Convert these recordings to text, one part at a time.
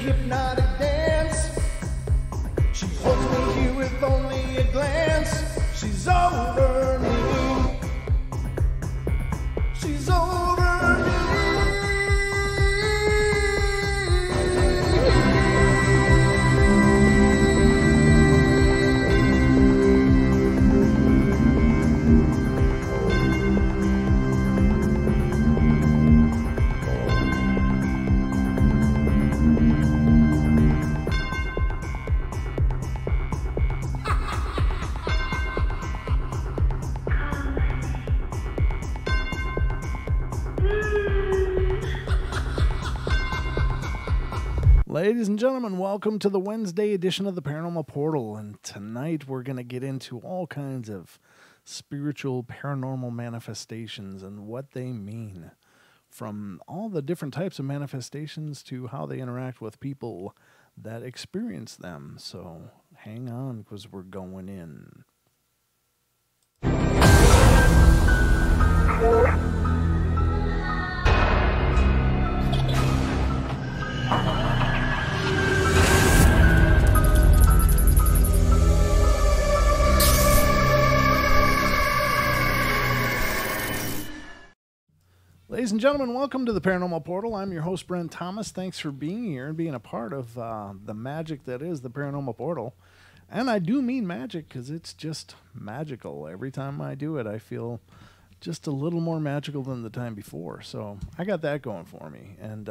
hypnotic dance. She holds me here with only a glance. She's over me. She's over me. Ladies and gentlemen, welcome to the Wednesday edition of the Paranormal Portal, and tonight we're going to get into all kinds of spiritual paranormal manifestations and what they mean, from all the different types of manifestations to how they interact with people that experience them. So hang on, because we're going in. Ladies and gentlemen, welcome to the Paranormal Portal. I'm your host, Brent Thomas. Thanks for being here and being a part of the magic that is the Paranormal Portal. And I do mean magic because it's just magical. Every time I do it, I feel just a little more magical than the time before. So I got that going for me. And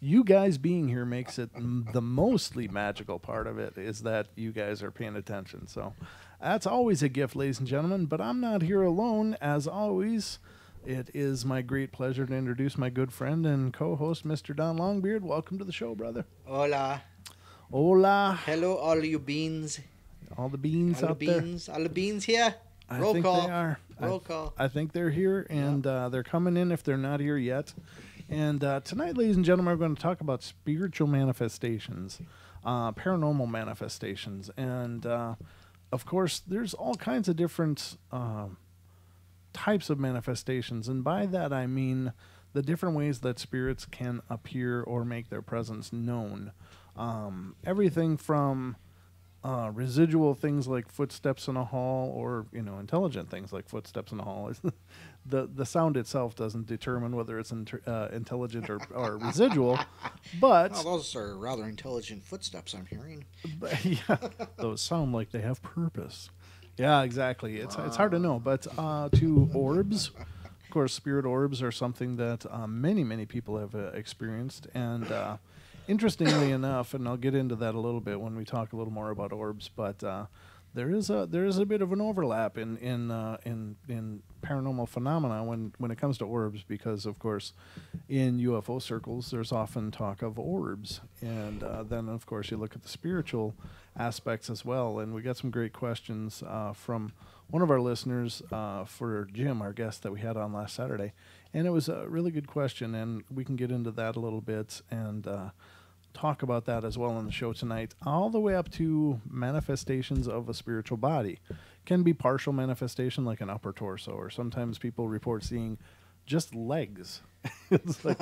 you guys being here makes it the mostly magical part of it, is that you guys are paying attention. So that's always a gift, ladies and gentlemen. But I'm not here alone, as always. It is my great pleasure to introduce my good friend and co-host, Mr. Don Longbeard. Welcome to the show, brother. Hola. Hola. Hello, all you beans. All the beans all out the there. beans. All the beans here. I think they are. Roll call. I think they're here, and they're coming in if they're not here yet. And tonight, ladies and gentlemen, we're going to talk about spiritual manifestations, paranormal manifestations. And, of course, there's all kinds of different types of manifestations, and by that I mean the different ways that spirits can appear or make their presence known. Everything from residual things like footsteps in a hall, or intelligent things like footsteps in a hall. The sound itself doesn't determine whether it's intelligent or residual, but those are rather intelligent footsteps I'm hearing. But, yeah, those sound like they have purpose. Yeah, exactly. It's hard to know, but to orbs, of course, spirit orbs are something that many people have experienced, and interestingly enough, and I'll get into that a little bit when we talk a little more about orbs, but there is a bit of an overlap in paranormal phenomena when it comes to orbs, because of course in UFO circles there's often talk of orbs, and then of course you look at the spiritual aspects as well. And we got some great questions from one of our listeners for Jim, our guest that we had on last Saturday, and it was a really good question, and we can get into that a little bit and talk about that as well on the show tonight, all the way up to manifestations of a spiritual body. Can be partial manifestation, like an upper torso, or sometimes people report seeing just legs. It's like,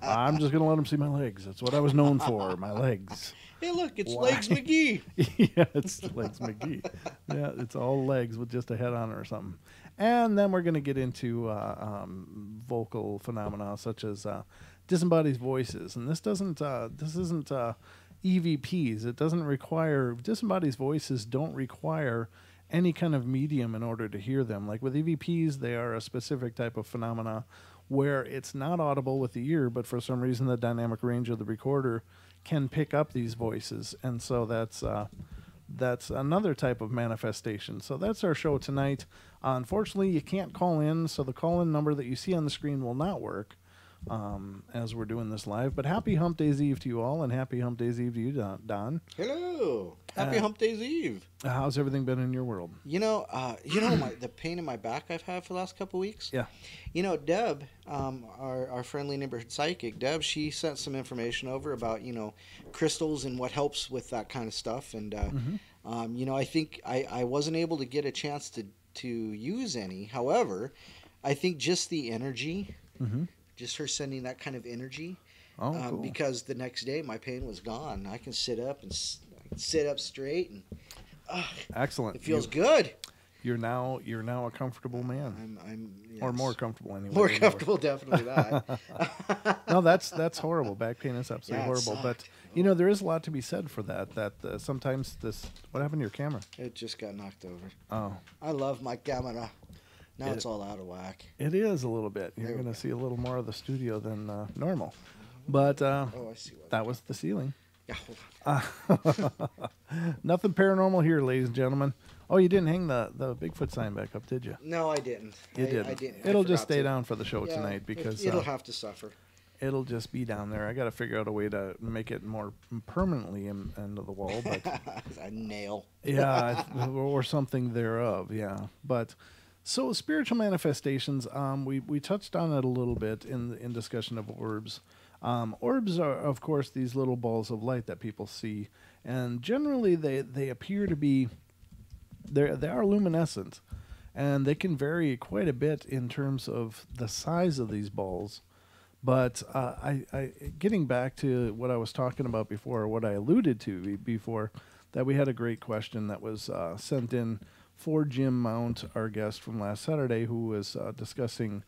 I'm just going to let them see my legs. That's what I was known for, my legs. Hey, look, it's Legs McGee. Yeah, it's Legs McGee. Yeah, it's all legs with just a head on it or something. And then we're going to get into vocal phenomena such as disembodied voices. And this isn't EVPs. It doesn't require, disembodied voices don't require any kind of medium in order to hear them. Like with EVPs, they are a specific type of phenomena where it's not audible with the ear, but for some reason the dynamic range of the recorder can pick up these voices, and so that's another type of manifestation. So that's our show tonight. Unfortunately, you can't call in, so the call-in number that you see on the screen will not work as we're doing this live. But happy Hump Days Eve to you all, and happy Hump Days Eve to you, Don. Hello. Happy Hump Days Eve. How's everything been in your world? The pain in my back I've had for the last couple of weeks. Yeah. Deb, our friendly neighborhood psychic, Deb, she sent some information over about crystals and what helps with that kind of stuff. And I think I wasn't able to get a chance to use any. However, I think just the energy, just her sending that kind of energy, Oh, cool. Because the next day my pain was gone. I can sit up and I can sit up straight, and Excellent. it feels good. You're now a comfortable man. Yes. Or more comfortable anyway. More comfortable, definitely that. No, that's horrible. Back pain is absolutely horrible. But there is a lot to be said for that. That sometimes what happened to your camera? It just got knocked over. Oh. I love my camera. Now it's all out of whack. It is a little bit. You're going to see a little more of the studio than normal. But I see that was the ceiling. Yeah, hold on. Nothing paranormal here, ladies and gentlemen. Oh, you didn't hang the Bigfoot sign back up, did you? No, I didn't. You didn't. I didn't. It'll just stay down for the show tonight because it'll have to suffer. It'll just be down there. I got to figure out a way to make it more permanently into the wall, but a nail. Yeah, or something thereof. Yeah, but so spiritual manifestations. We touched on it a little bit in discussion of orbs. Orbs are, of course, these little balls of light that people see, and generally they appear to be. They are luminescent, and they can vary quite a bit in terms of the size of these balls. But I getting back to what I was talking about before, what I alluded to before, that we had a great question that was sent in for Jim Mount, our guest from last Saturday, who was discussing.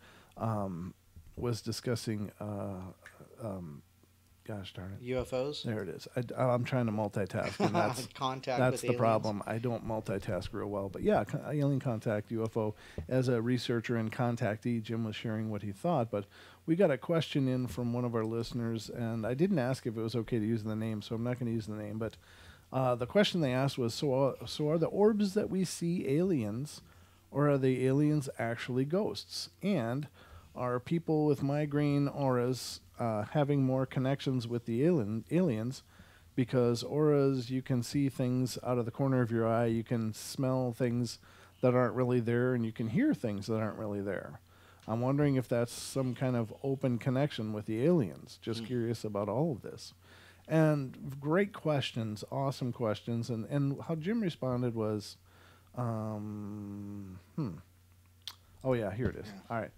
Gosh darn it. UFOs? There it is. I'm trying to multitask. And that's Contact with the problem. I don't multitask real well. But yeah, alien contact, UFO. As a researcher and contactee, Jim was sharing what he thought. But we got a question in from one of our listeners, and I didn't ask if it was okay to use the name, so I'm not going to use the name. But the question they asked was, so are the orbs that we see aliens, or are the aliens actually ghosts? And are people with migraine auras having more connections with the aliens? Because auras, you can see things out of the corner of your eye, you can smell things that aren't really there, and you can hear things that aren't really there. I'm wondering if that's some kind of open connection with the aliens. Just curious about all of this. And great questions, awesome questions. And how Jim responded was, oh yeah, here it is. Yeah. All right.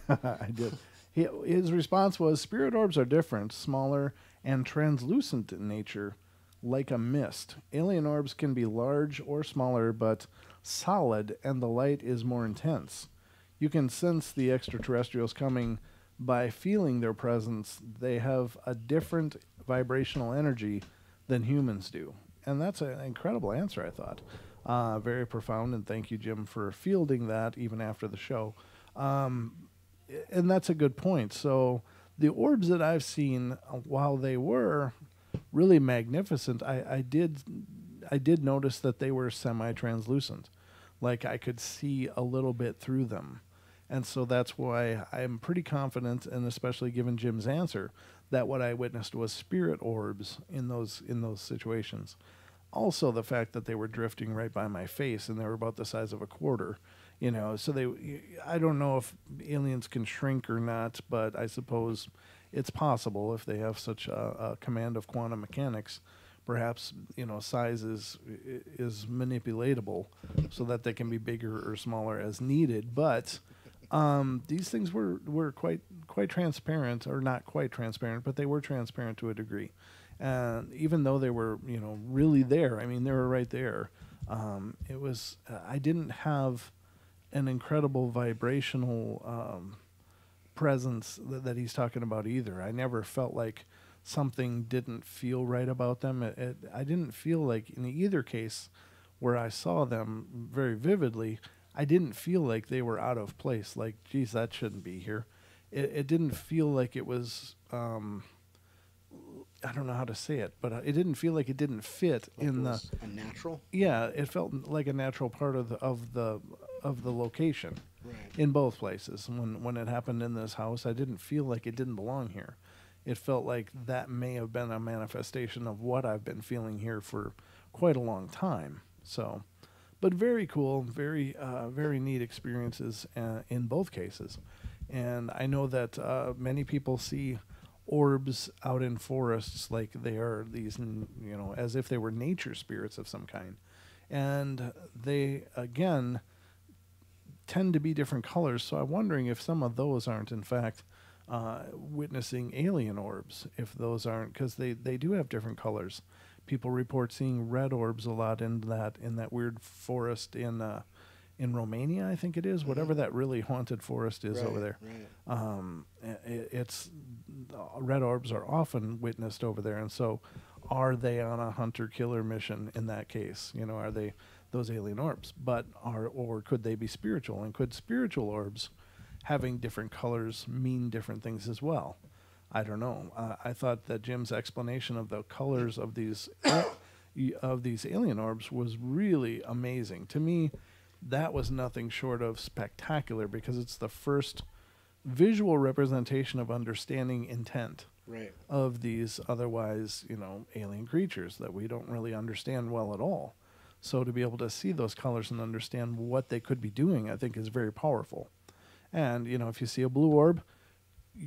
I did. His response was, spirit orbs are different, smaller, and translucent in nature, like a mist. Alien orbs can be large or smaller, but solid, and the light is more intense. You can sense the extraterrestrials coming by feeling their presence. They have a different vibrational energy than humans do. And that's an incredible answer, I thought. Very profound, and thank you, Jim, for fielding that even after the show. And that's a good point. So the orbs that I've seen, while they were really magnificent, I did notice that they were semi-translucent. Like I could see a little bit through them. And so that's why I'm pretty confident, and especially given Jim's answer, that what I witnessed was spirit orbs in those situations. Also, the fact that they were drifting right by my face, and they were about the size of a quarter. So I don't know if aliens can shrink or not, but I suppose it's possible if they have such a command of quantum mechanics. Perhaps, size is manipulatable so that they can be bigger or smaller as needed. But these things were quite transparent, or not quite transparent, but they were transparent to a degree. And even though they were, really there, I mean, they were right there. It was, I didn't have an incredible vibrational presence that he's talking about either. I never felt like something didn't feel right about them. I didn't feel like in either case where I saw them very vividly, I didn't feel like they were out of place. Like, geez, that shouldn't be here. It didn't feel like it was, I don't know how to say it, but it didn't feel like it didn't fit like in the a natural. Yeah, it felt like a natural part of the location. Right. In both places. When it happened in this house, I didn't feel like it didn't belong here. It felt like that may have been a manifestation of what I've been feeling here for quite a long time. So, but very cool, very neat experiences in both cases. And I know that many people see orbs out in forests like they are these, as if they were nature spirits of some kind. And they, again, tend to be different colors. So I'm wondering if some of those aren't, in fact, witnessing alien orbs, if those aren't, because they do have different colors. People report seeing red orbs a lot in that weird forest in Romania, I think it is, whatever that really haunted forest is over there. Right. It's red orbs are often witnessed over there, and so are they on a hunter-killer mission in that case? Are they those alien orbs? Or could they be spiritual? And could spiritual orbs having different colors mean different things as well? I don't know. I thought that Jim's explanation of the colors of these alien orbs was really amazing. To me, that was nothing short of spectacular, because it's the first visual representation of understanding intent of these otherwise, alien creatures that we don't really understand well at all. So to be able to see those colors and understand what they could be doing, I think is very powerful. And, if you see a blue orb,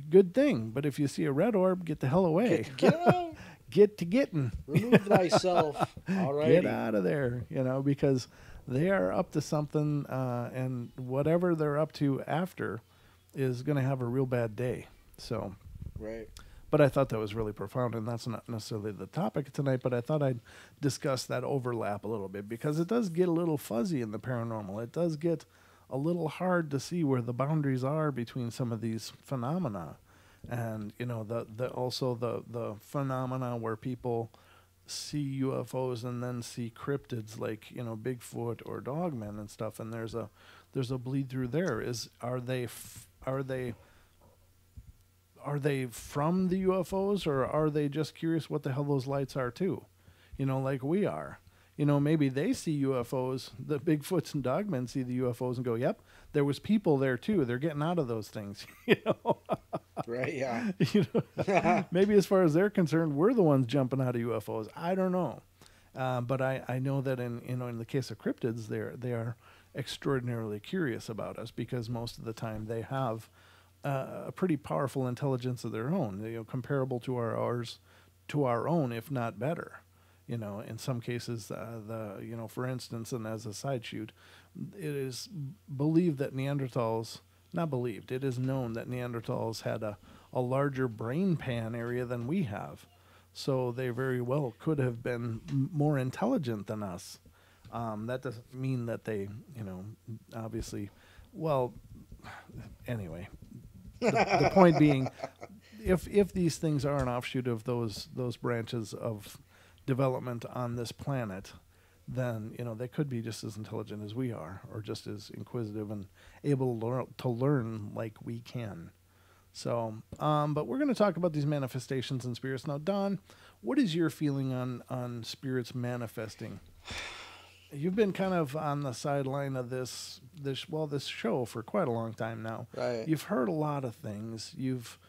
good thing. But if you see a red orb, get the hell away. Get out. Get to getting. Remove thyself. All right. Get out of there, because they are up to something, and whatever they're up to after is going to have a real bad day. So, right. But I thought that was really profound, and that's not necessarily the topic tonight, but I thought I'd discuss that overlap a little bit, because it does get a little fuzzy in the paranormal. It does get a little hard to see where the boundaries are between some of these phenomena. And, the phenomena where people see UFOs and then see cryptids like, Bigfoot or Dogmen and stuff, and there's a bleed through there. Are they from the UFOs, or are they just curious what the hell those lights are too? Like we are. Maybe they see UFOs, the Bigfoots and Dogmen see the UFOs and go, yep, there was people there too. They're getting out of those things, Right, yeah. Maybe as far as they're concerned, we're the ones jumping out of UFOs. I don't know. But I know that in the case of cryptids, they are extraordinarily curious about us, because most of the time they have a pretty powerful intelligence of their own, comparable to our own, if not better. In some cases, for instance, and as a side shoot, it is believed that it is known that Neanderthals had a larger brain pan area than we have. So they very well could have been more intelligent than us. That doesn't mean that they, obviously, well, anyway, the point being, if these things are an offshoot of those branches of development on this planet, then they could be just as intelligent as we are, or just as inquisitive and able to learn like we can. So, but we're going to talk about these manifestations and spirits now. Don, what is your feeling on spirits manifesting? You've been kind of on the sideline of this show for quite a long time now. Right. You've heard a lot of things. You've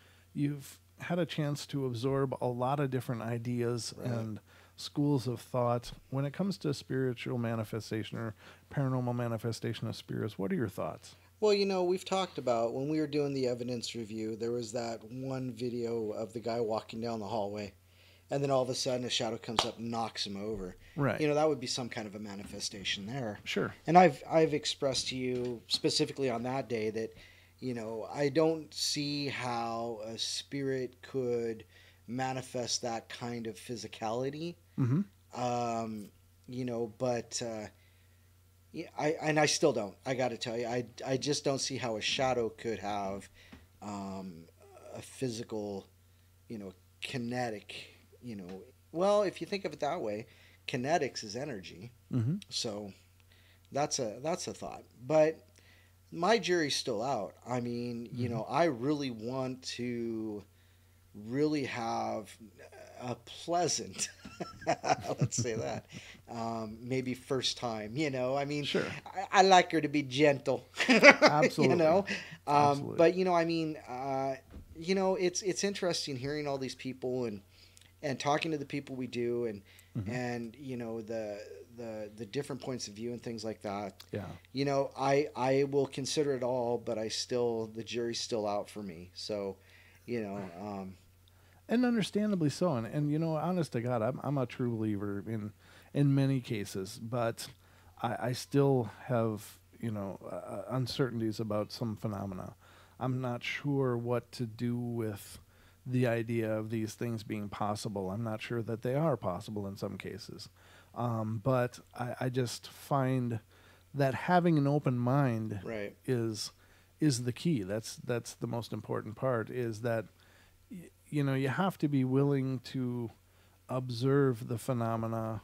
had a chance to absorb a lot of different ideas and schools of thought. When it comes to spiritual manifestation or paranormal manifestation of spirits, what are your thoughts? Well, we've talked about, when we were doing the evidence review, there was that one video of the guy walking down the hallway, and then all of a sudden a shadow comes up and knocks him over. Right. That would be some kind of a manifestation there. Sure. And I've expressed to you specifically on that day that, I don't see how a spirit could manifest that kind of physicality. Mm-hmm. But I still don't. I got to tell you, I just don't see how a shadow could have a physical, kinetic, well, if you think of it that way, kinetics is energy. Mm-hmm. So that's a thought. But my jury's still out. I mean, I really want to really have a pleasant, let's say that, maybe first time, I mean, sure. I like her to be gentle. Absolutely. Absolutely. But, it's interesting hearing all these people and talking to the people we do and the different points of view and things like that. Yeah. I will consider it all, but the jury's still out for me. So, and understandably so. And honest to God, I'm a true believer in many cases, but I still have, uncertainties about some phenomena. I'm not sure what to do with the idea of these things being possible. I'm not sure that they are possible in some cases. But I just find that having an open mind Right. is the key. That's the most important part, is that you know, you have to be willing to observe the phenomena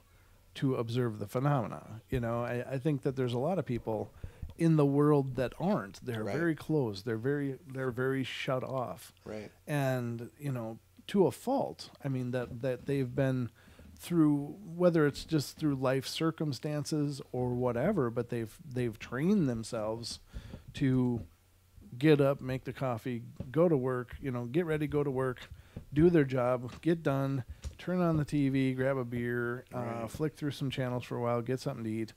to observe the phenomena. You know, I think that there's a lot of people in the world that aren't. They're Right. very closed. They're very shut off. Right. And, you know, to a fault. I mean, that they've been through, whether it's just through life circumstances or whatever, but they've trained themselves to get up, make the coffee, go to work, you know, get ready, go to work, do their job, get done, turn on the TV, grab a beer, Right. flick through some channels for a while, get something to eat,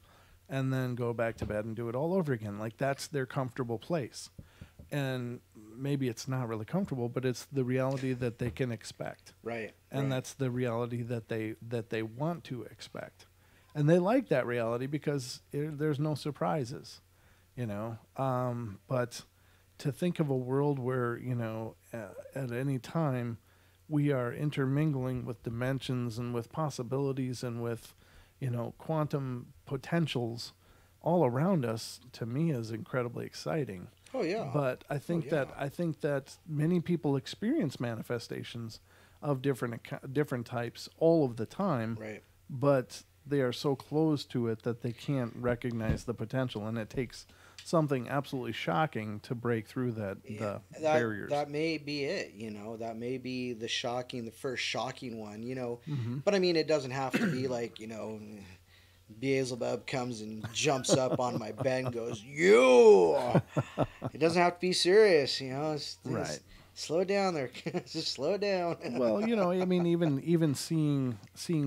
and then go back to bed and do it all over again. Like, that's their comfortable place. And maybe it's not really comfortable, but it's the reality that they can expect. Right. And right. that's the reality that they want to expect. And they like that reality because there's no surprises, you know. But to think of a world where, you know, at any time we are intermingling with dimensions and with possibilities and with, you know, quantum potentials all around us, to me is incredibly exciting. Oh yeah. But I think that many people experience manifestations of different types all of the time. Right. But they are so close to it that they can't recognize the potential, and it takes something absolutely shocking to break through the barriers. That may be it, you know. That may be the first shocking one, you know. Mm-hmm. But I mean, it doesn't have to be like, you know, Beelzebub comes and jumps up on my bed and goes, "You." It doesn't have to be serious, you know. Right. Slow down there. Just slow down. Well, you know, I mean, even seeing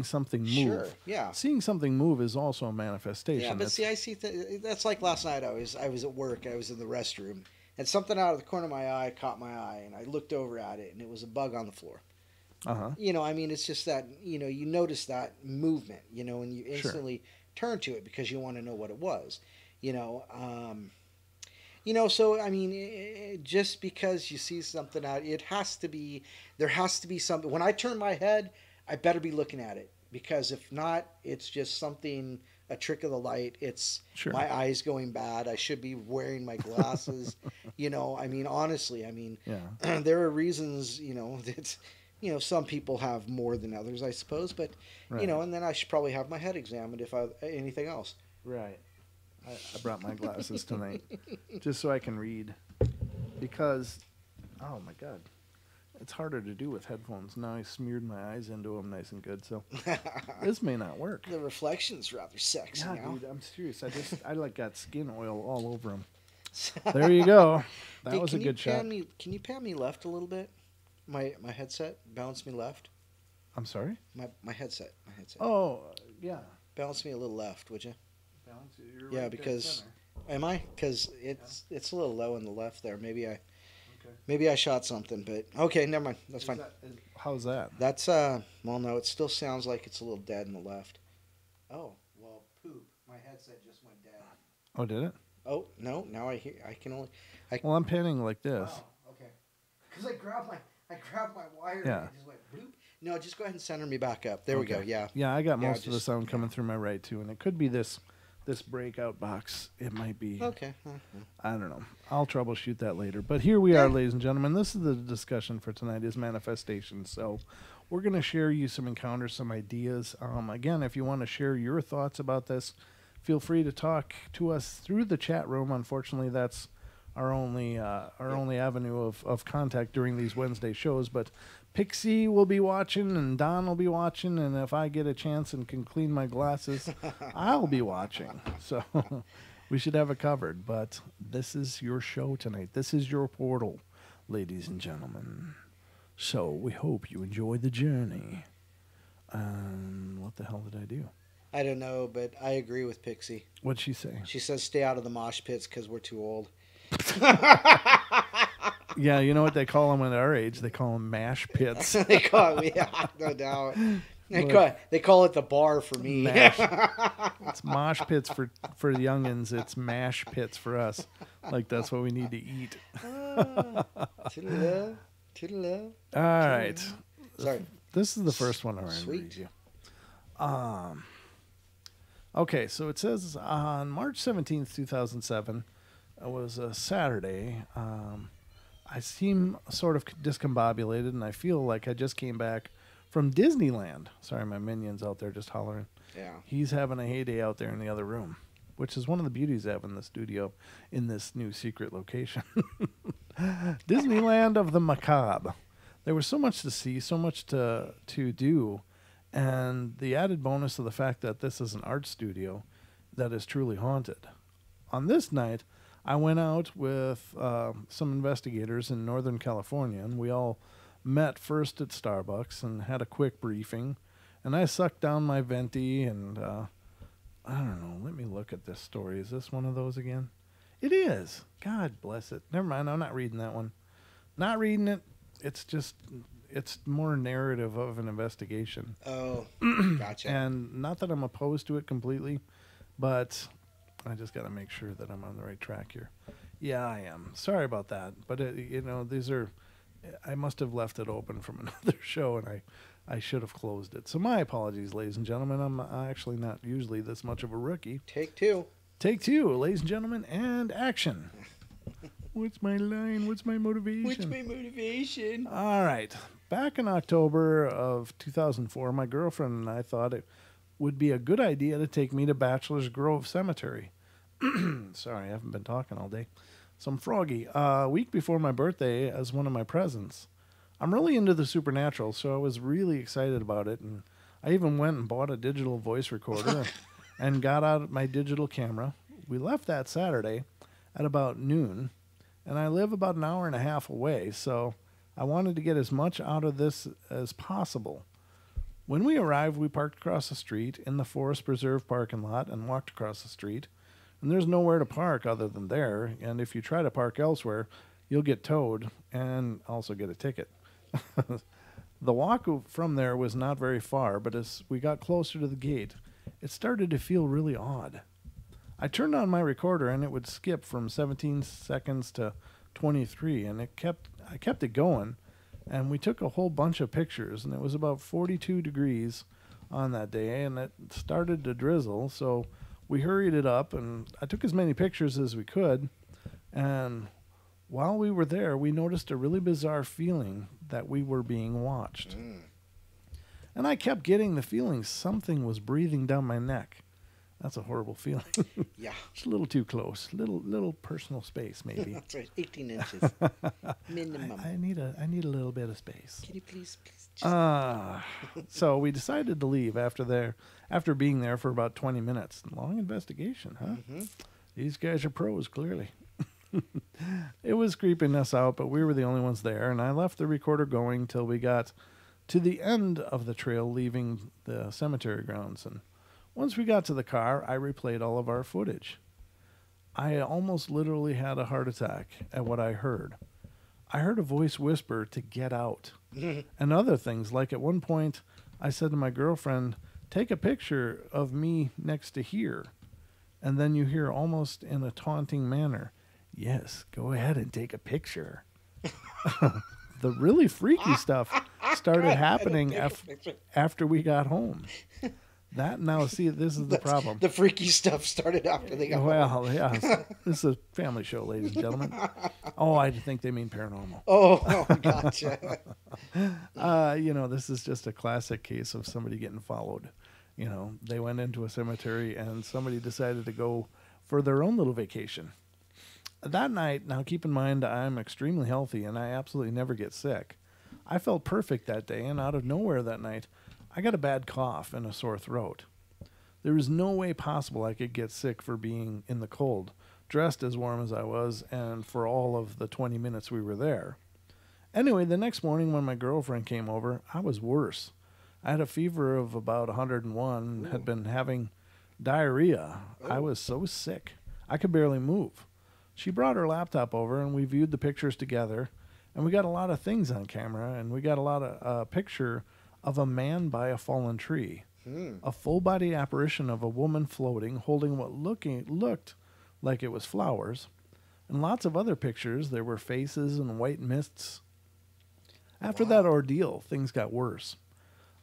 something move. Sure. Yeah. Seeing something move is also a manifestation. Yeah, but see, I see. That's like last night. I was at work. I was in the restroom, and something out of the corner of my eye caught my eye, and I looked over at it, and it was a bug on the floor. You know, I mean, it's just that, you know, you notice that movement, you know, and you instantly turn to it because you want to know what it was, you know. You know, so I mean, just because you see something out, there has to be something. When I turn my head, I better be looking at it, because if not, it's just something, a trick of the light. It's my eyes going bad. I should be wearing my glasses. You know, I mean, honestly, I mean, there are reasons, you know, that, you know, some people have more than others, I suppose, but you know, and then I should probably have my head examined if anything else. Right. I brought my glasses tonight just so I can read, because, oh my God, it's harder to do with headphones. Now I smeared my eyes into them nice and good, so this may not work. The reflection's rather sexy. Yeah, now. dude, I'm serious. I like got skin oil all over them. There you go. That was a good shot. Can you pan me left a little bit? My headset, balance me left. I'm sorry? My headset. Oh, yeah. Balance me a little left, would you? Balance it. You're Yeah, right because am I? Because it's a little low on the left there. Maybe I shot something, but okay, never mind. That's fine. How's that? That's well, no, it still sounds like it's a little dead on the left. Oh, well, poop. My headset just went dead. Oh, did it? Oh no, now I hear. I can only. Well, I'm panning like this. Oh, okay. Because I grabbed my wire. Yeah. And it just went bloop. No, just go ahead and center me back up. There we go. Yeah. Yeah, I got most of the sound coming through my right too, and it could be this breakout box. It might be. Okay. I don't know. I'll troubleshoot that later. But here we are, ladies and gentlemen. This is the discussion for tonight, is manifestation. So we're going to share you some encounters, some ideas. Again, if you want to share your thoughts about this, feel free to talk to us through the chat room. Unfortunately, that's our only avenue of contact during these Wednesday shows. But Pixie will be watching, and Don will be watching, and if I get a chance and can clean my glasses, I'll be watching. So we should have it covered. But this is your show tonight. This is your portal, ladies and gentlemen. So we hope you enjoy the journey. What the hell did I do? I don't know, but I agree with Pixie. What'd she say? She says stay out of the mosh pits because we're too old. Yeah, you know what they call them at our age? They call them mash pits. They call it, yeah, no doubt. They call it the bar for me. Mash. It's mosh pits for the youngins. It's mash pits for us. Like that's what we need to eat. Toodaloo. All right. Sorry. This is the first one I'm going to read you. Okay, so it says on March 17th, 2007, it was a Saturday. I seem sort of discombobulated, and I feel like I just came back from Disneyland. Sorry, my minion's out there just hollering. Yeah. He's having a heyday out there in the other room, which is one of the beauties of having the studio in this new secret location. Disneyland of the Macabre. There was so much to see, so much to do, and the added bonus of the fact that this is an art studio that is truly haunted. On this night, I went out with some investigators in Northern California, and we all met first at Starbucks and had a quick briefing. And I sucked down my venti, and I don't know, let me look at this story. Is this one of those again? It is. God bless it. Never mind, I'm not reading that one. Not reading it. It's more narrative of an investigation. Oh, gotcha. And not that I'm opposed to it completely, but I just got to make sure that I'm on the right track here. Yeah, I am. Sorry about that. But, I must have left it open from another show, and I should have closed it. So my apologies, ladies and gentlemen. I'm actually not usually this much of a rookie. Take two. Take two, ladies and gentlemen, and action. What's my line? What's my motivation? All right. Back in October of 2004, my girlfriend and I thought it would be a good idea to take me to Bachelor's Grove Cemetery. Sorry, I haven't been talking all day. So I'm froggy. A week before my birthday as one of my presents. I'm really into the supernatural, so I was really excited about it. And I even went and bought a digital voice recorder and got out my digital camera. We left that Saturday at about noon. And I live about an hour and a half away, so I wanted to get as much out of this as possible. When we arrived, we parked across the street in the Forest Preserve parking lot and walked across the street. And there's nowhere to park other than there, and if you try to park elsewhere, you'll get towed and also get a ticket. The walk from there was not very far, but as we got closer to the gate, it started to feel really odd. I turned on my recorder and it would skip from 17 seconds to 23, and I kept it going, and we took a whole bunch of pictures, and it was about 42 degrees on that day, and it started to drizzle, so we hurried it up, and I took as many pictures as we could, and while we were there, we noticed a really bizarre feeling that we were being watched. And I kept getting the feeling something was breathing down my neck. That's a horrible feeling. Yeah. It's a little too close. Little personal space, maybe. That's right. 18 inches. Minimum. I need a little bit of space. Can you please So we decided to leave after being there for about 20 minutes. Long investigation, huh? Mm-hmm. These guys are pros, clearly. It was creeping us out, but we were the only ones there, and I left the recorder going till we got to the end of the trail leaving the cemetery grounds, and once we got to the car, I replayed all of our footage. I almost literally had a heart attack at what I heard. I heard a voice whisper to get out. And other things, like at one point, I said to my girlfriend, take a picture of me next to here. And then you hear almost in a taunting manner, yes, go ahead and take a picture. The really freaky stuff started happening after we got home. That now, see, this is the problem. The freaky stuff started after they got home. Well, yeah. This is a family show, ladies and gentlemen. Oh, I think they mean paranormal. Oh, gotcha. This is just a classic case of somebody getting followed. They went into a cemetery and somebody decided to go for their own little vacation. That night, now keep in mind, I'm extremely healthy and I absolutely never get sick. I felt perfect that day, and out of nowhere that night, I got a bad cough and a sore throat. There was no way possible I could get sick for being in the cold, dressed as warm as I was, and for all of the 20 minutes we were there. Anyway, the next morning when my girlfriend came over, I was worse. I had a fever of about 101 and had been having diarrhea. I was so sick, I could barely move. She brought her laptop over, and we viewed the pictures together, and we got a lot of things on camera, and we got a lot of picture of a man by a fallen tree, a full-body apparition of a woman floating, holding what looked like it was flowers, and lots of other pictures. There were faces and white mists. After that ordeal, things got worse.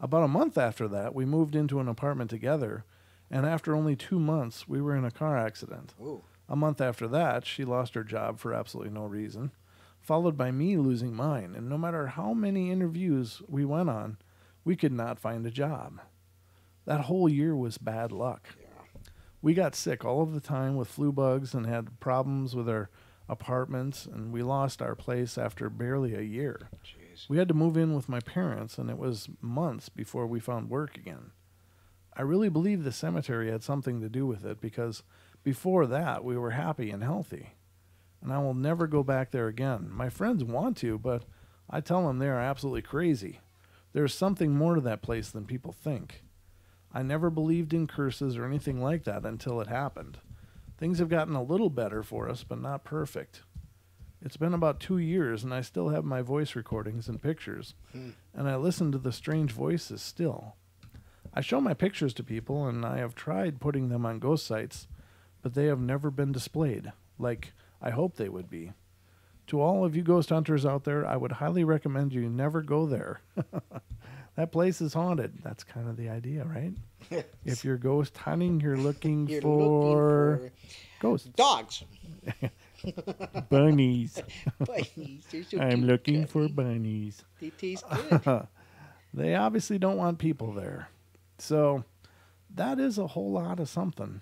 About a month after that, we moved into an apartment together, and after only 2 months, we were in a car accident. Ooh. A month after that, she lost her job for absolutely no reason, followed by me losing mine, and no matter how many interviews we went on, we could not find a job. That whole year was bad luck. Yeah. We got sick all of the time with flu bugs and had problems with our apartments, and we lost our place after barely a year. Jeez. We had to move in with my parents, and it was months before we found work again. I really believe the cemetery had something to do with it, because before that, we were happy and healthy. And I will never go back there again. My friends want to, but I tell them they are absolutely crazy. There's something more to that place than people think. I never believed in curses or anything like that until it happened. Things have gotten a little better for us, but not perfect. It's been about 2 years, and I still have my voice recordings and pictures, and I listen to the strange voices still. I show my pictures to people, and I have tried putting them on ghost sites, but they have never been displayed, like I hope they would be. To all of you ghost hunters out there, I would highly recommend you never go there. That place is haunted. That's kind of the idea, right? If you're ghost hunting, you're looking for ghosts. Dogs. Bunnies. Bunnies. They're so I'm cute, looking for Johnny. bunnies. They taste good. They obviously don't want people there. So that is a whole lot of something.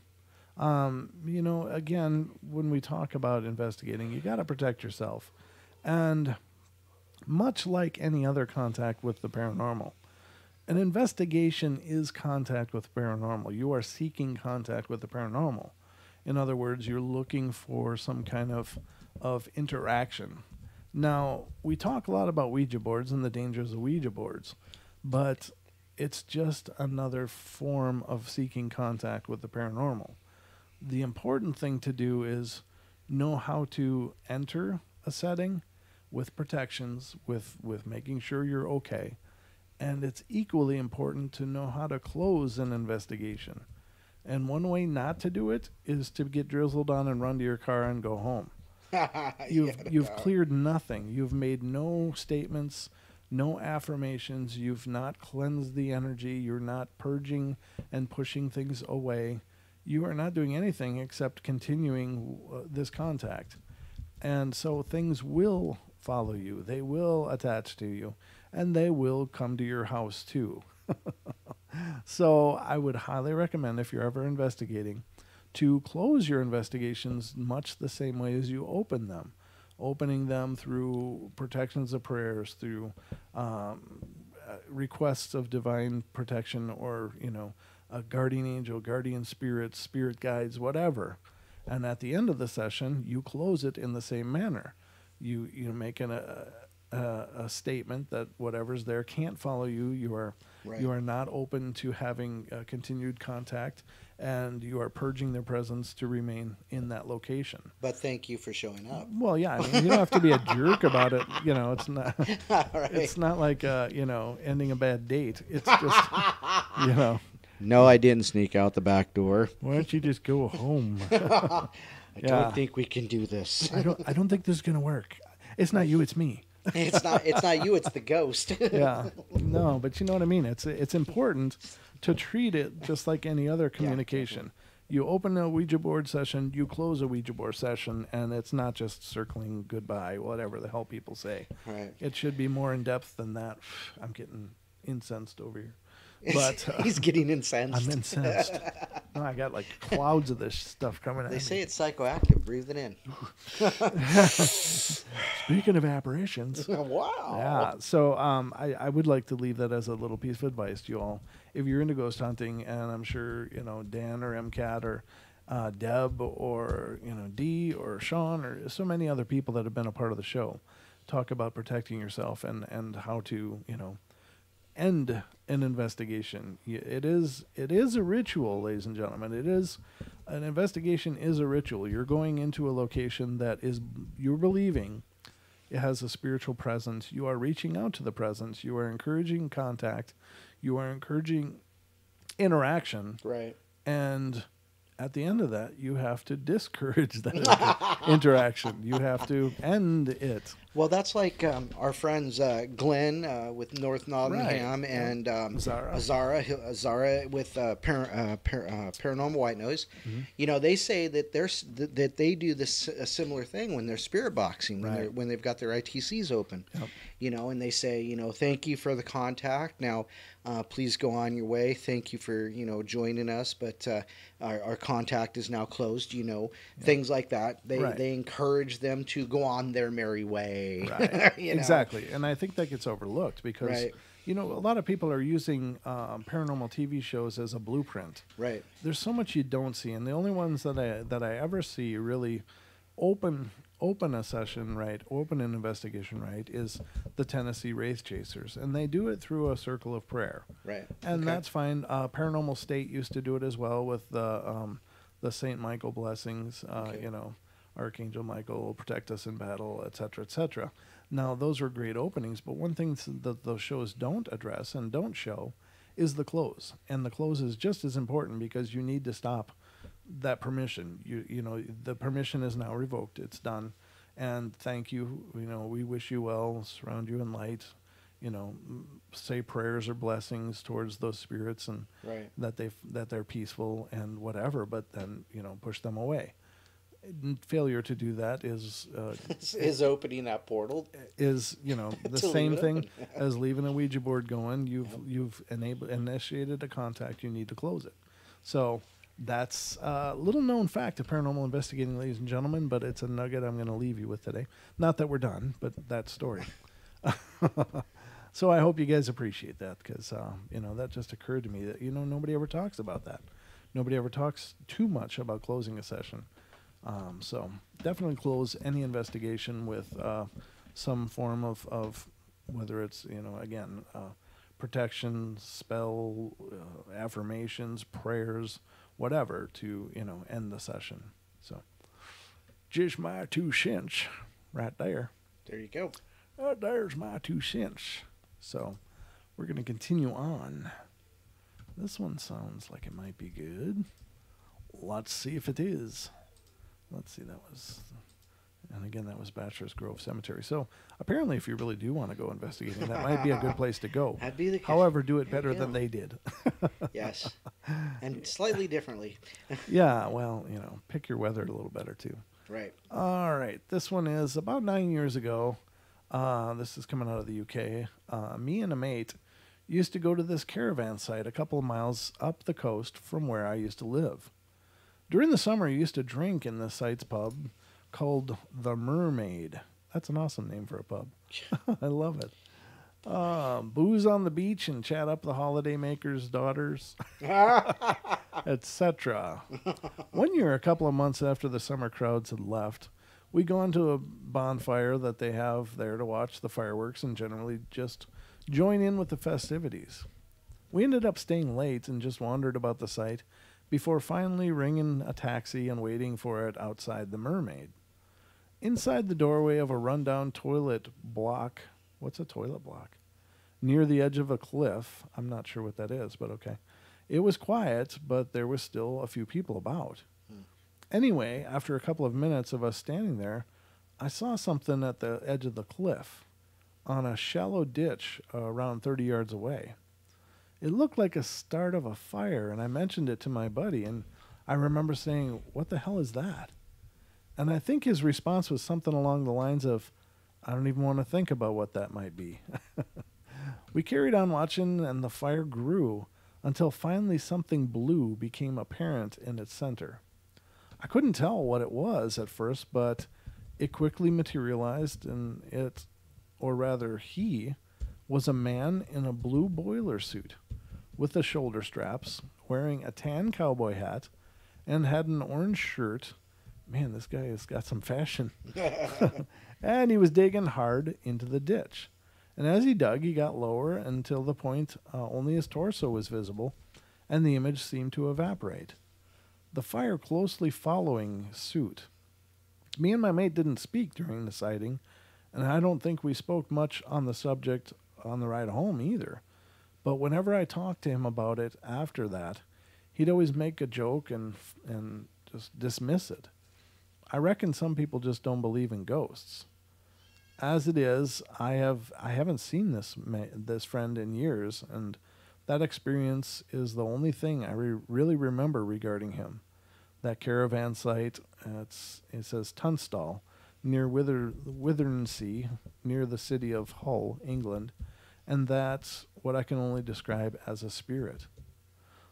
Again, when we talk about investigating, you got to protect yourself. And much like any other contact with the paranormal, an investigation is contact with the paranormal. You are seeking contact with the paranormal. In other words, you're looking for some kind of interaction. Now, we talk a lot about Ouija boards and the dangers of Ouija boards, but it's just another form of seeking contact with the paranormal. The important thing to do is know how to enter a setting with protections, with making sure you're okay. And it's equally important to know how to close an investigation. And one way not to do it is to get drizzled on and run to your car and go home. You've cleared nothing. You've made no statements, no affirmations. You've not cleansed the energy. You're not purging and pushing things away. You are not doing anything except continuing this contact. And so things will follow you. They will attach to you. And they will come to your house too. So I would highly recommend, if you're ever investigating, to close your investigations much the same way as you open them. Opening them through protections of prayers, through requests of divine protection, or, a guardian angel, guardian spirits, spirit guides, whatever. And at the end of the session, you close it in the same manner. You make a statement that whatever's there can't follow you. You are not open to having continued contact, and you are purging their presence to remain in that location. But thank you for showing up. Well, yeah, you don't have to be a jerk about it. It's not. Right. It's not like ending a bad date. It's just No, I didn't sneak out the back door. Why don't you just go home? I don't think we can do this. I don't think this is gonna work. It's not you. It's me. It's not you. It's the ghost. Yeah. No, but you know what I mean. It's important to treat it just like any other communication. You open a Ouija board session, you close a Ouija board session, and it's not just circling goodbye, whatever the hell people say. Right. It should be more in depth than that. I'm getting incensed over here. But he's getting incensed. I'm incensed. No, I got like clouds of this stuff coming at me. They say it's psychoactive. Breathe it in. Speaking of apparitions. Wow. Yeah. So I would like to leave that as a little piece of advice to you all. If you're into ghost hunting, and I'm sure, Dan or MCAT or Deb or, Dee or Sean or so many other people that have been a part of the show talk about protecting yourself and how to, end an investigation. It is a ritual, ladies and gentlemen. An investigation is a ritual. You're going into a location that is, you're believing, it has a spiritual presence. You are reaching out to the presence. You are encouraging contact. You are encouraging interaction. Right. And at the end of that, you have to discourage that interaction. You have to end it. Well, that's like our friends Glenn with North Nottingham and Zara with Paranormal White Noise. Mm-hmm. You know, they say that that they do this a similar thing when they're spirit boxing, when they've got their ITCs open. Yep. You know, and they say, thank you for the contact. Now, please go on your way. Thank you for joining us, but our contact is now closed. Things like that. They encourage them to go on their merry way. Right. Exactly. And I think that gets overlooked because, Right. a lot of people are using paranormal TV shows as a blueprint. Right. There's so much you don't see. And the only ones that I ever see really open a session, right, open an investigation, right, is the Tennessee Wraith Chasers. And they do it through a circle of prayer. Right. And that's fine. Paranormal State used to do it as well with the St. Michael blessings, Archangel Michael will protect us in battle, etc., etc. Now, those are great openings, but one thing that those shows don't address and don't show is the close. And the close is just as important because you need to stop that permission. The permission is now revoked. It's done. And thank you. We wish you well, surround you in light. Say prayers or blessings towards those spirits and Right. that they're peaceful and whatever, but then, push them away. Failure to do that is opening that portal. Is the same thing as leaving a Ouija board going. You've initiated a contact. You need to close it. So that's a little known fact of paranormal investigating, ladies and gentlemen. But it's a nugget I'm going to leave you with today. Not that we're done, but that story. So I hope you guys appreciate that because that just occurred to me that nobody ever talks about that. Nobody ever talks too much about closing a session. So definitely close any investigation with some form of whether it's, protection, spell, affirmations, prayers, whatever to, end the session. So just my 2 cents right there. There you go. There's my 2 cents. So we're going to continue on. This one sounds like it might be good. Let's see if it is. Let's see, and again, that was Bachelor's Grove Cemetery. So apparently, if you really do want to go investigating, that might be a good place to go. That'd be the case. However, do it better than they did. Yes, and slightly differently. Yeah, well, pick your weather a little better too. Right. All right, this one is about 9 years ago. This is coming out of the UK. Me and a mate used to go to this caravan site a couple of miles up the coast from where I used to live. During the summer, I used to drink in the site's pub called The Mermaid. That's an awesome name for a pub. I love it. Booze on the beach and chat up the holidaymakers' daughters, etc. One year, a couple of months after the summer crowds had left, we gone to a bonfire that they have there to watch the fireworks and generally just join in with the festivities. We ended up staying late and just wandered about the site before finally ringing a taxi and waiting for it outside the Mermaid. Inside the doorway of a rundown toilet block, what's a toilet block? Near the edge of a cliff, I'm not sure what that is, but okay. It was quiet, but there was still a few people about. Anyway, after a couple of minutes of us standing there, I saw something at the edge of the cliff on a shallow ditch around 30 yards away. It looked like a start of a fire, and I mentioned it to my buddy, and I remember saying, "What the hell is that?" And I think his response was something along the lines of, "I don't even want to think about what that might be." We carried on watching, and the fire grew until finally something blue became apparent in its center. I couldn't tell what it was at first, but it quickly materialized, and he, was a man in a blue boiler suit with the shoulder straps, wearing a tan cowboy hat, and had an orange shirt. Man, this guy has got some fashion. And he was digging hard into the ditch. And as he dug, he got lower until the point only his torso was visible, and the image seemed to evaporate. The fire closely following suit. Me and my mate didn't speak during the sighting, And I don't think we spoke much on the subject on the ride home either. But whenever I talked to him about it after that, he'd always make a joke and just dismiss it. I reckon some people just don't believe in ghosts. As it is, I haven't seen this friend in years, and that experience is the only thing I really remember regarding him. That caravan site, it says Tunstall, near Withersea, near the city of Hull, England, and that's what I can only describe as a spirit.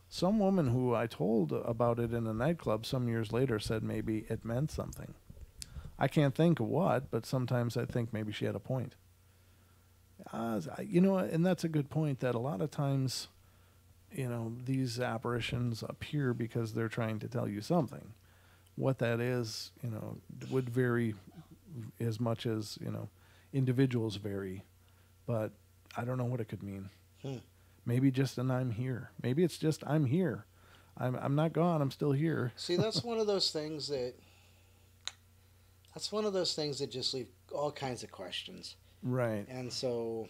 Some woman who I told about it in a nightclub some years later said maybe it meant something. I can't think of what, but sometimes I think maybe she had a point. And that's a good point, that a lot of times, these apparitions appear because they're trying to tell you something. What that is, would vary as much as, individuals vary. But I don't know what it could mean. Maybe just an I'm here. Maybe it's just I'm here. I'm not gone. I'm still here. See, that's one of those things that just leave all kinds of questions. Right. And so.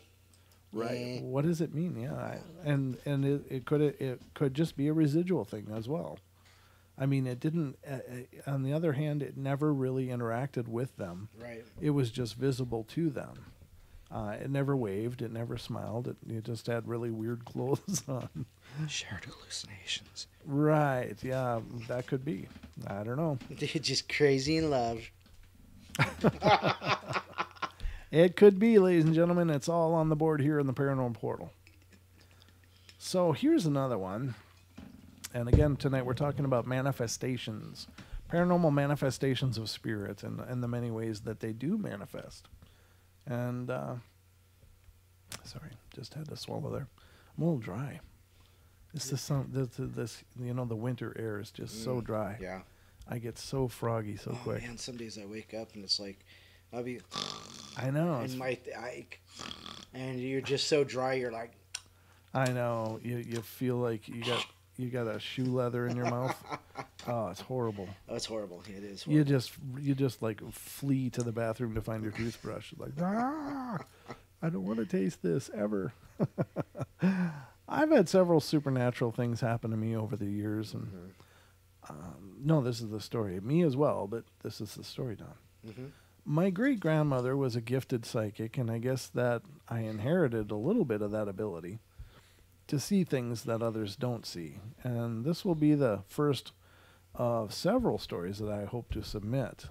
Right. What does it mean? Yeah. And it could just be a residual thing as well. I mean, it didn't. On the other hand, it never really interacted with them. Right. It was just visible to them. It never waved. It never smiled. It just had really weird clothes on. Shared hallucinations. Right. Yeah, that could be. I don't know. They're just crazy in love. It could be, ladies and gentlemen. It's all on the board here in the Paranormal Portal. So here's another one. And again, tonight we're talking about manifestations. Paranormal manifestations of spirit and the many ways that they do manifest. And, sorry, just had to swallow there. I'm a little dry. It's this the winter air is just so dry. Yeah. I get so froggy so quick. Man, some days I wake up and it's like, I'll be. I know. And you're just so dry. You're like. I know. You feel like you got a shoe leather in your mouth. Oh, it's horrible. Oh, it's horrible. It is horrible. You just like flee to the bathroom to find your toothbrush. Like, I don't want to taste this ever. I've had several supernatural things happen to me over the years, and no, this is the story. Me as well, but this is the story, Don. Mm-hmm. My great-grandmother was a gifted psychic, and I guess that I inherited a little bit of that ability to see things that others don't see. And this will be the first of several stories that I hope to submit.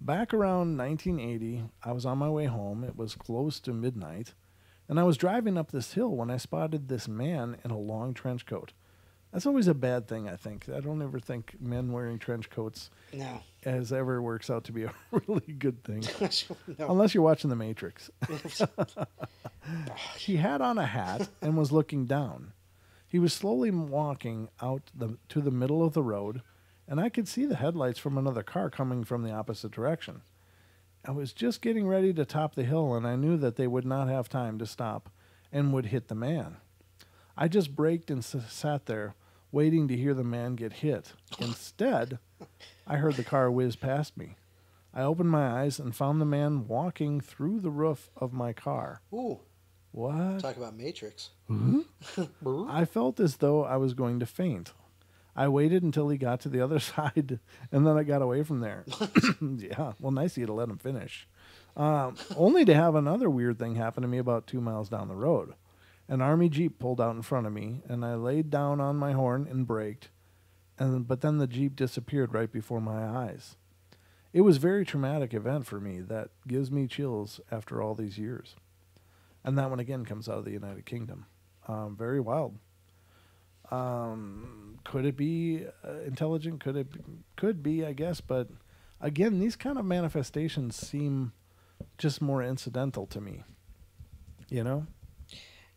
Back around 1980, I was on my way home. It was close to midnight, and I was driving up this hill when I spotted this man in a long trench coat. That's always a bad thing, I think. I don't ever think men wearing trench coats as ever works out to be a really good thing. No. Unless you're watching The Matrix. He had on a hat and was looking down. He was slowly walking out to the middle of the road, and I could see the headlights from another car coming from the opposite direction. I was just getting ready to top the hill, and I knew that they would not have time to stop and would hit the man. I just braked and sat there, waiting to hear the man get hit. Instead, I heard the car whiz past me. I opened my eyes and found the man walking through the roof of my car. Ooh. What? Talk about Matrix. I felt as though I was going to faint. I waited until he got to the other side, and then I got away from there. Yeah, well, nice of you to let him finish. Only to have another weird thing happen to me about 2 miles down the road. An army jeep pulled out in front of me, and I laid down on my horn and braked, but then the jeep disappeared right before my eyes. It was a very traumatic event for me that gives me chills after all these years. And that one again comes out of the United Kingdom. Very wild. Could it be intelligent? Could be, I guess. But again, these kind of manifestations seem just more incidental to me. You know?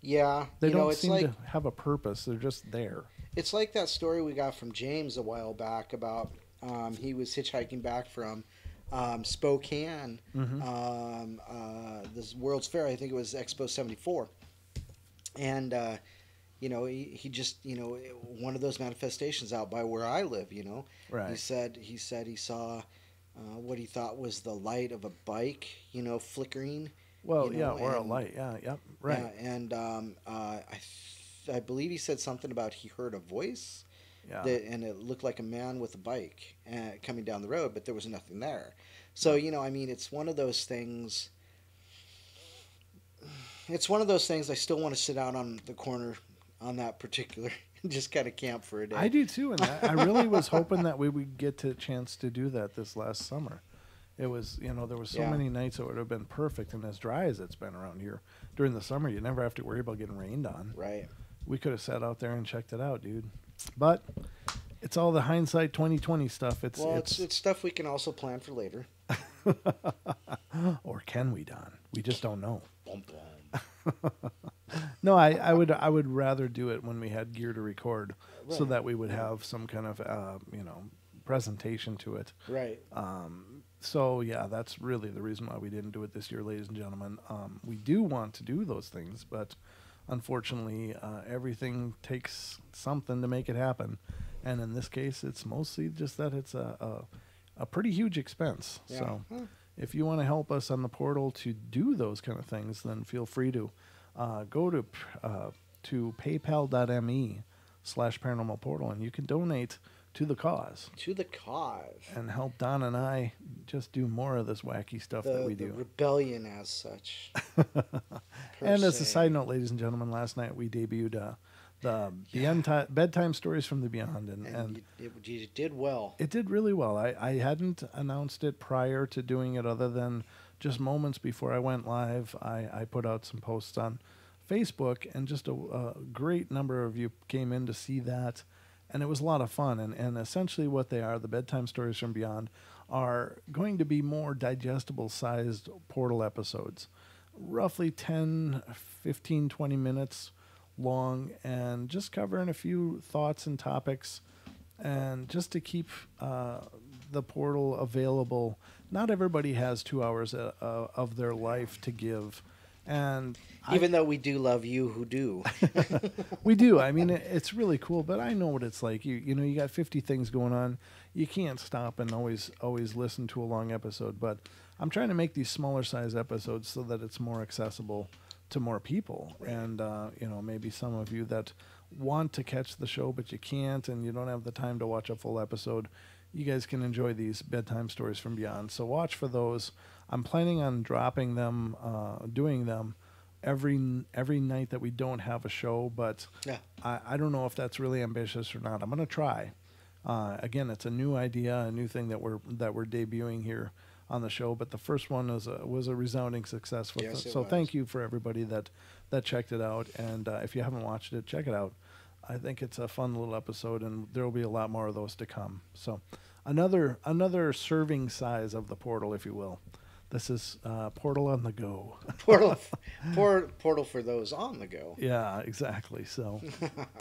Yeah. They don't seem to have a purpose. They're just there. It's like that story we got from James a while back about he was hitchhiking back from Spokane, this World's Fair. I think it was Expo 74. And, he just, one of those manifestations out by where I live, Right. He said he saw what he thought was the light of a bike, flickering. Well, yeah, or a light. Yeah, yep, right. Yeah, and I believe he said something about he heard a voice. Yeah. And it looked like a man with a bike coming down the road, but there was nothing there. So, it's one of those things. It's one of those things I still want to sit out on the corner on that particular, just kind of camp for a day. I do too, and I really was hoping that we would get a chance to do that this last summer. It was, there was so many nights it would have been perfect, and as dry as it's been around here during the summer, you never have to worry about getting rained on. Right. We could have sat out there and checked it out, dude. But it's all the hindsight 2020 stuff. It's stuff we can also plan for later. Or can we, Don? We just don't know. Bum, bum. No, I would rather do it when we had gear to record, right. so that we would have some kind of presentation to it. Right. So yeah, that's really the reason why we didn't do it this year, ladies and gentlemen. We do want to do those things, but unfortunately, everything takes something to make it happen. And in this case, it's mostly just that it's a pretty huge expense. Yeah. So if you want to help us on the portal to do those kind of things, then feel free to go to paypal.me/paranormal portal, and you can donate to the cause. To the cause. And help Don and I just do more of this wacky stuff that we do. The rebellion as such. And as a side note, ladies and gentlemen, last night we debuted the bedtime stories from the beyond, and you did well. It did really well. I hadn't announced it prior to doing it, other than just moments before I went live. I put out some posts on Facebook, and just a great number of you came in to see that, and it was a lot of fun. And essentially what they are, the bedtime stories from beyond, are going to be more digestible sized portal episodes, roughly 10, 15, 20 minutes long, and just covering a few thoughts and topics, and just to keep the portal available. Not everybody has 2 hours of their life to give, and even though we do love you who do. We do. I mean, it's really cool, but I know what it's like. You got 50 things going on. You can't stop and always listen to a long episode, but I'm trying to make these smaller size episodes so that it's more accessible to more people. Right. And maybe some of you that want to catch the show but you can't, and you don't have the time to watch a full episode, you guys can enjoy these bedtime stories from beyond. So watch for those. I'm planning on dropping them, doing them every night that we don't have a show, but yeah. I don't know if that's really ambitious or not. I'm going to try. Again, it's a new idea, a new thing that we're debuting here on the show, but the first one was a resounding success. So thank you for everybody that checked it out, and if you haven't watched it, check it out. I think it's a fun little episode, and there will be a lot more of those to come. So another serving size of the portal, if you will. This is Portal on the go. Portal for those on the go. Yeah, exactly. So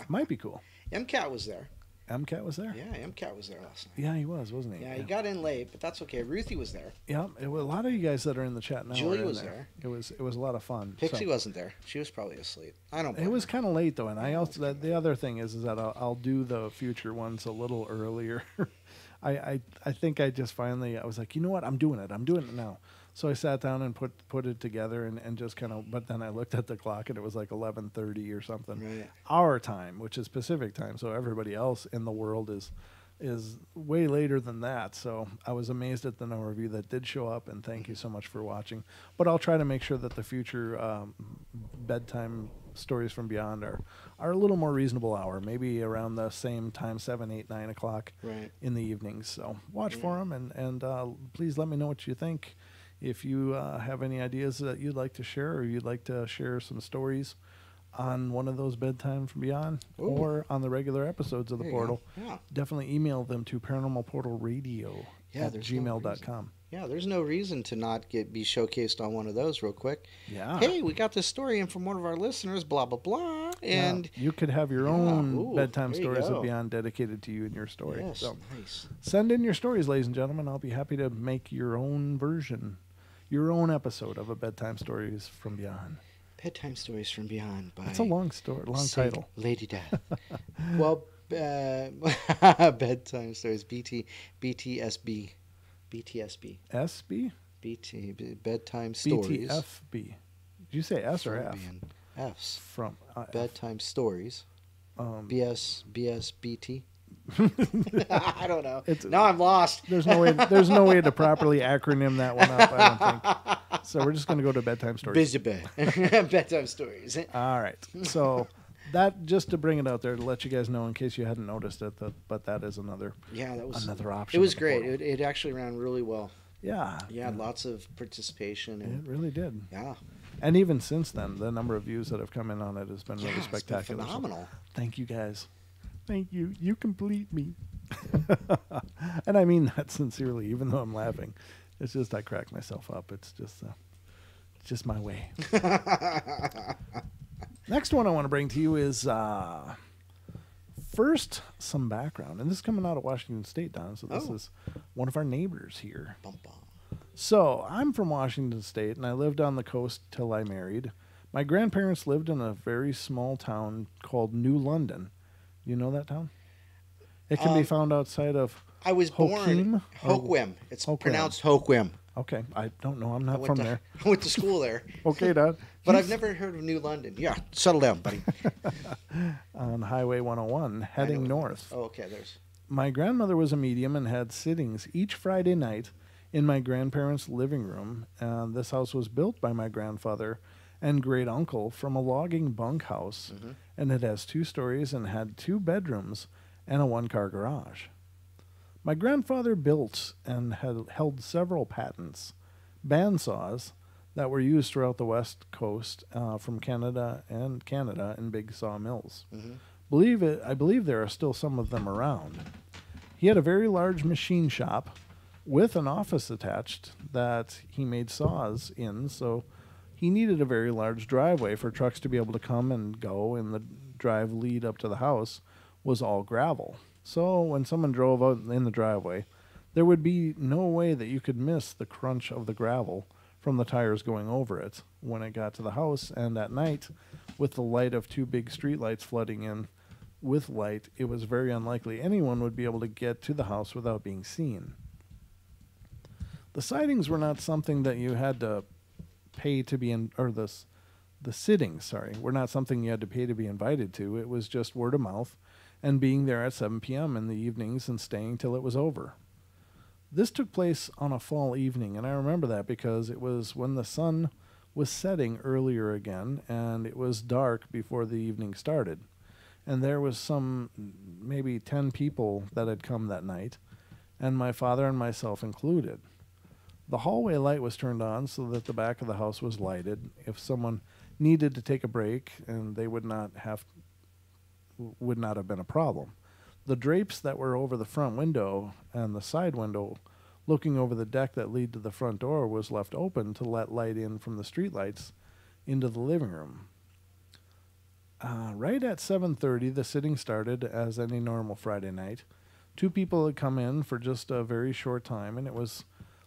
might be cool. MCAT was there. MCAT was there? Yeah, MCAT was there last night. Yeah, he was, wasn't he? Yeah, he got in late, but that's okay. Ruthie was there. Yeah, a lot of you guys that are in the chat now. Julie was there. It was a lot of fun. Pixie wasn't there. She was probably asleep. I don't. It was kind of late though, and I also the other thing is that I'll do the future ones a little earlier. I think I just finally I was like, you know what, I'm doing it now. So I sat down and put it together and just kind of, but then I looked at the clock and it was like 11:30 or something, right. Our time, which is Pacific time. So everybody else in the world is way later than that. So I was amazed at the number of you that did show up, and thank you so much for watching. But I'll try to make sure that the future bedtime stories from beyond are a little more reasonable hour, maybe around the same time, 7, 8, 9 o'clock right. in the evenings. So watch for them, and please let me know what you think. If you have any ideas that you'd like to share, or you'd like to share some stories on one of those bedtime from beyond, or on the regular episodes of the portal, definitely email them to paranormalportalradio@gmail.com. Yeah, there's no reason to not be showcased on one of those real quick. Yeah. Hey, we got this story in from one of our listeners, blah, blah, blah. And you could have your own bedtime stories of beyond dedicated to you and your story. Yes, so nice. Send in your stories, ladies and gentlemen. I'll be happy to make your own version, your own episode of a bedtime stories from beyond. Bedtime Stories from Beyond by... It's a long story, title. Lady Death. Well, Bedtime Stories, BTSB. BTSB. SB? Bedtime stories. BTFB. Did you say S or F? F's. From bedtime F. stories. BSBT. I don't know. Now I'm lost. There's no way to properly acronym that one up, I don't think. So we're just going to go to bedtime stories. Bedtime stories. All right. So that, just to bring it out there to let you guys know in case you hadn't noticed it, but that is another option. It was great. It actually ran really well. Yeah. Yeah, lots of participation. And, it really did. Yeah. And even since then, the number of views that have come in on it has been really spectacular. It's been phenomenal. So thank you guys. Thank you. You complete me. And I mean that sincerely, even though I'm laughing. It's just I crack myself up. It's just my way. Next one I want to bring to you is first some background. And this is coming out of Washington State, Don. So this is one of our neighbors here. So I'm from Washington State, and I lived on the coast till I married. My grandparents lived in a very small town called New London. You know that town? It can be found outside of I was born Hoquiam. It's pronounced Hoquiam. Okay. I don't know. I'm not from there. I went to school there. Okay, Don. But I've never heard of New London. Yeah, settle down, buddy. On Highway 101, heading north. Oh, okay. My grandmother was a medium and had sittings each Friday night in my grandparents' living room. And this house was built by my grandfather and great uncle from a logging bunkhouse. Mm-hmm. And it has 2 stories and had 2 bedrooms and a 1-car garage. My grandfather built and had held several patents, bandsaws that were used throughout the West Coast from Canada in big sawmills. Mm-hmm. I believe there are still some of them around. He had a very large machine shop with an office attached that he made saws in, so he needed a very large driveway for trucks to be able to come and go, and the drive lead up to the house was all gravel. So when someone drove out in the driveway, there would be no way that you could miss the crunch of the gravel from the tires going over it when it got to the house. And at night, with the light of 2 big streetlights flooding in with light, it was very unlikely anyone would be able to get to the house without being seen. The sightings were not something that you had to pay to be in, or the sittings, were not something you had to pay to be invited to. It was just word of mouth and being there at 7 p.m. in the evenings and staying till it was over. This took place on a fall evening, and I remember that because it was when the sun was setting earlier again, and it was dark before the evening started. And there was maybe 10 people that had come that night, and my father and myself included. The hallway light was turned on so that the back of the house was lighted. If someone needed to take a break, and they would not have been a problem. The drapes that were over the front window and the side window looking over the deck that lead to the front door was left open to let light in from the streetlights into the living room. Right at 7:30, the sitting started as any normal Friday night. 2 people had come in for just a very short time, and it was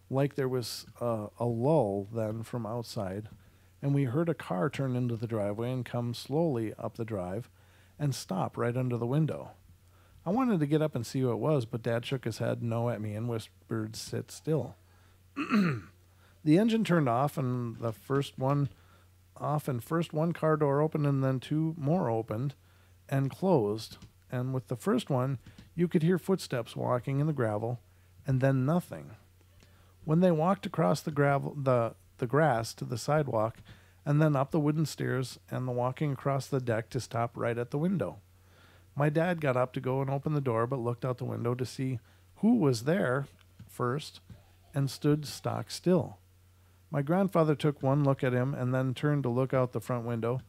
like there was a lull then from outside, and we heard a car turn into the driveway and come slowly up the drive and stop right under the window. I wanted to get up and see who it was, but Dad shook his head no at me and whispered, "Sit still." The engine turned off, and first one car door opened, and then 2 more opened and closed. And with the first one, you could hear footsteps walking in the gravel, and then nothing. When they walked across the grass to the sidewalk, and then up the wooden stairs and the walking across the deck to stop right at the window. My dad got up to go and open the door, but looked out the window to see who was there first and stood stock still. My grandfather took one look at him and then turned to look out the front window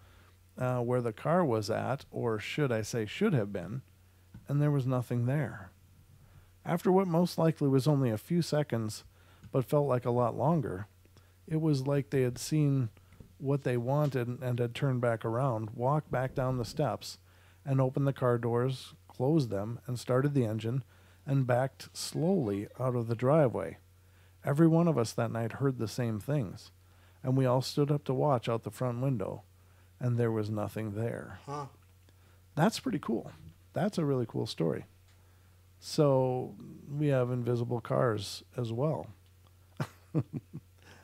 where the car was at, or should I say should have been, and there was nothing there. After what most likely was only a few seconds, but felt like a lot longer, it was like they had seen what they wanted and had turned back around, walked back down the steps, and opened the car doors, closed them, and started the engine, and backed slowly out of the driveway. Every one of us that night heard the same things, and we all stood up to watch out the front window, and there was nothing there. Huh. That's pretty cool. That's a really cool story. So we have invisible cars as well.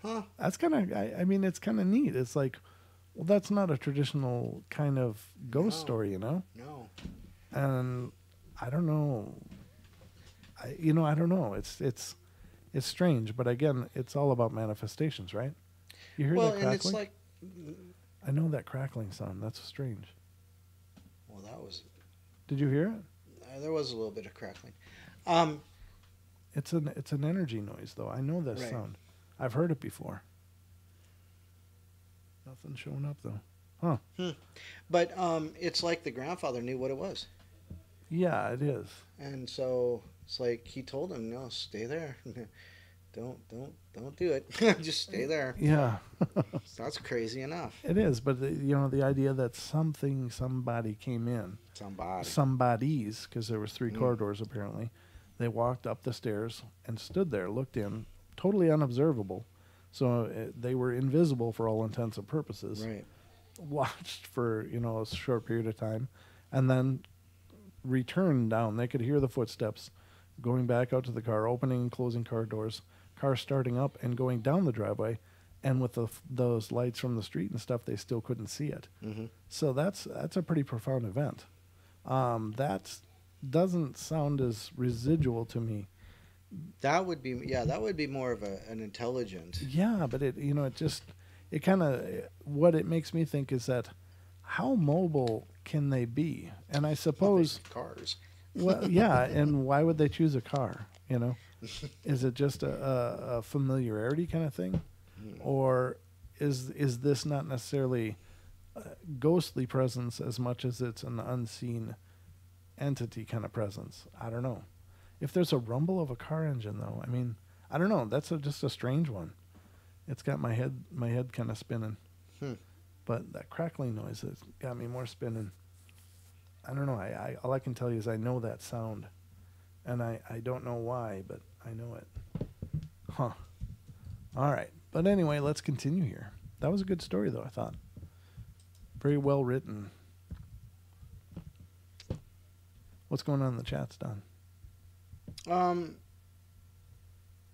Huh? That's kind of, I mean, it's kind of neat. It's like, well, that's not a traditional kind of ghost No. story, you know? No. And I don't know. I don't know. It's strange, but again, it's all about manifestations, right? You hear Well, that and crackling? it's like, I know that crackling sound. That's strange. well, that was Did you hear it? there was a little bit of crackling. It's an energy noise, though. I know this Right. sound. I've heard it before. Nothing showing up though. Huh? But it's like the grandfather knew what it was, Yeah, it is. and so it's like he told him, "No, stay there. don't do it. Just stay there." Yeah, That's crazy enough. it is. But the idea that somebody came in, Somebody. somebody's, because there was 3 corridors apparently. They walked up the stairs and stood there, looked in, totally unobservable. So they were invisible for all intents and purposes. Right. Watched for a short period of time, and then returned down. They could hear the footsteps going back out to the car, opening and closing car doors, car starting up and going down the driveway, and with those lights from the street and stuff, they still couldn't see it. Mm-hmm. So that's a pretty profound event. That doesn't sound as residual to me. That would be more of an intelligent. Yeah, but it kind of, what it makes me think is that how mobile can they be? And I suppose, Cars. well, yeah, and why would they choose a car? Is it just a familiarity kind of thing? Or is this not necessarily a ghostly presence as much as it's an unseen entity kind of presence? I don't know. If there's a rumble of a car engine, though, I mean, I don't know. That's just a strange one. It's got my head kind of spinning. But that crackling noise has got me more spinning. I don't know. I all I can tell you is I know that sound, and I don't know why, but I know it. Huh. All right. But anyway, let's continue here. That was a good story, though, I thought. Very well written. What's going on in the chats, Don?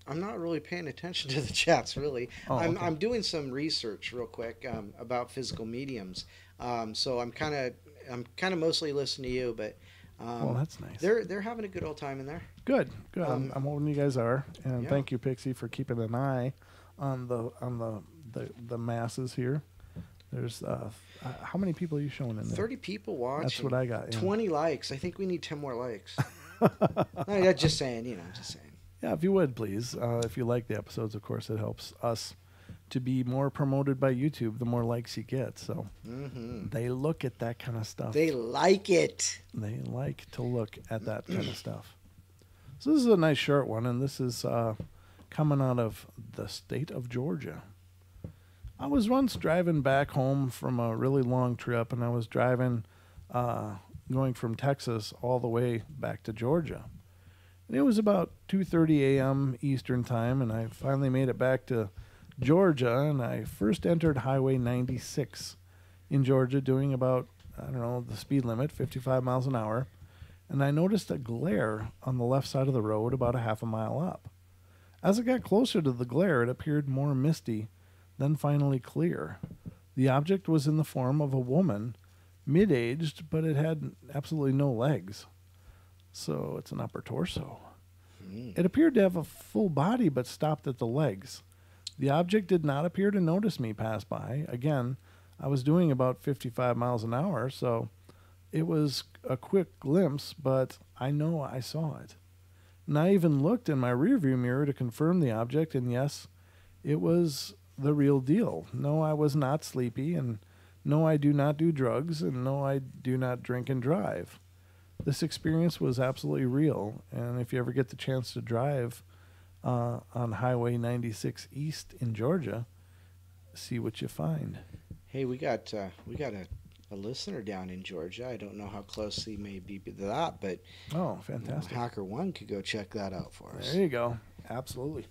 I'm not really paying attention to the chats, really. Oh, okay. I'm doing some research real quick about physical mediums. So I'm kind of mostly listening to you, but Well, that's nice. they're having a good old time in there. Good. I'm hoping you guys are, and Yeah. thank you, Pixie, for keeping an eye on the masses here. There's how many people are you showing in there? 30 people watching. That's what I got. Yeah. 20 likes. I think we need 10 more likes. No, just saying. Just saying. Yeah, if you would, please. If you like the episodes, of course, it helps us to be more promoted by YouTube, the more likes you get. So they look at that kind of stuff. They like it. They like to look at that kind of stuff. So this is a nice short one, and this is coming out of the state of Georgia. I was once driving back home from a really long trip, and I was driving, going from Texas all the way back to Georgia. And it was about 2:30 a.m. Eastern time, and I finally made it back to Georgia, and I first entered Highway 96 in Georgia, doing about, I don't know, the speed limit, 55 miles an hour, and I noticed a glare on the left side of the road about a half a mile up. As I got closer to the glare, it appeared more misty, then finally clear. The object was in the form of a woman, mid-aged, but it had absolutely no legs. So it's an upper torso. It appeared to have a full body, but stopped at the legs. The object did not appear to notice me pass by. Again, I was doing about 55 miles an hour, so it was a quick glimpse, but I know I saw it. And I even looked in my rearview mirror to confirm the object, and yes, it was the real deal. No, I was not sleepy, and no, I do not do drugs, and no, I do not drink and drive. This experience was absolutely real, and if you ever get the chance to drive on Highway 96 East in Georgia, see what you find. Hey, we got a listener down in Georgia. I don't know how close he may be to that, but Oh, fantastic. Hacker One could go check that out for us. There you go. Absolutely.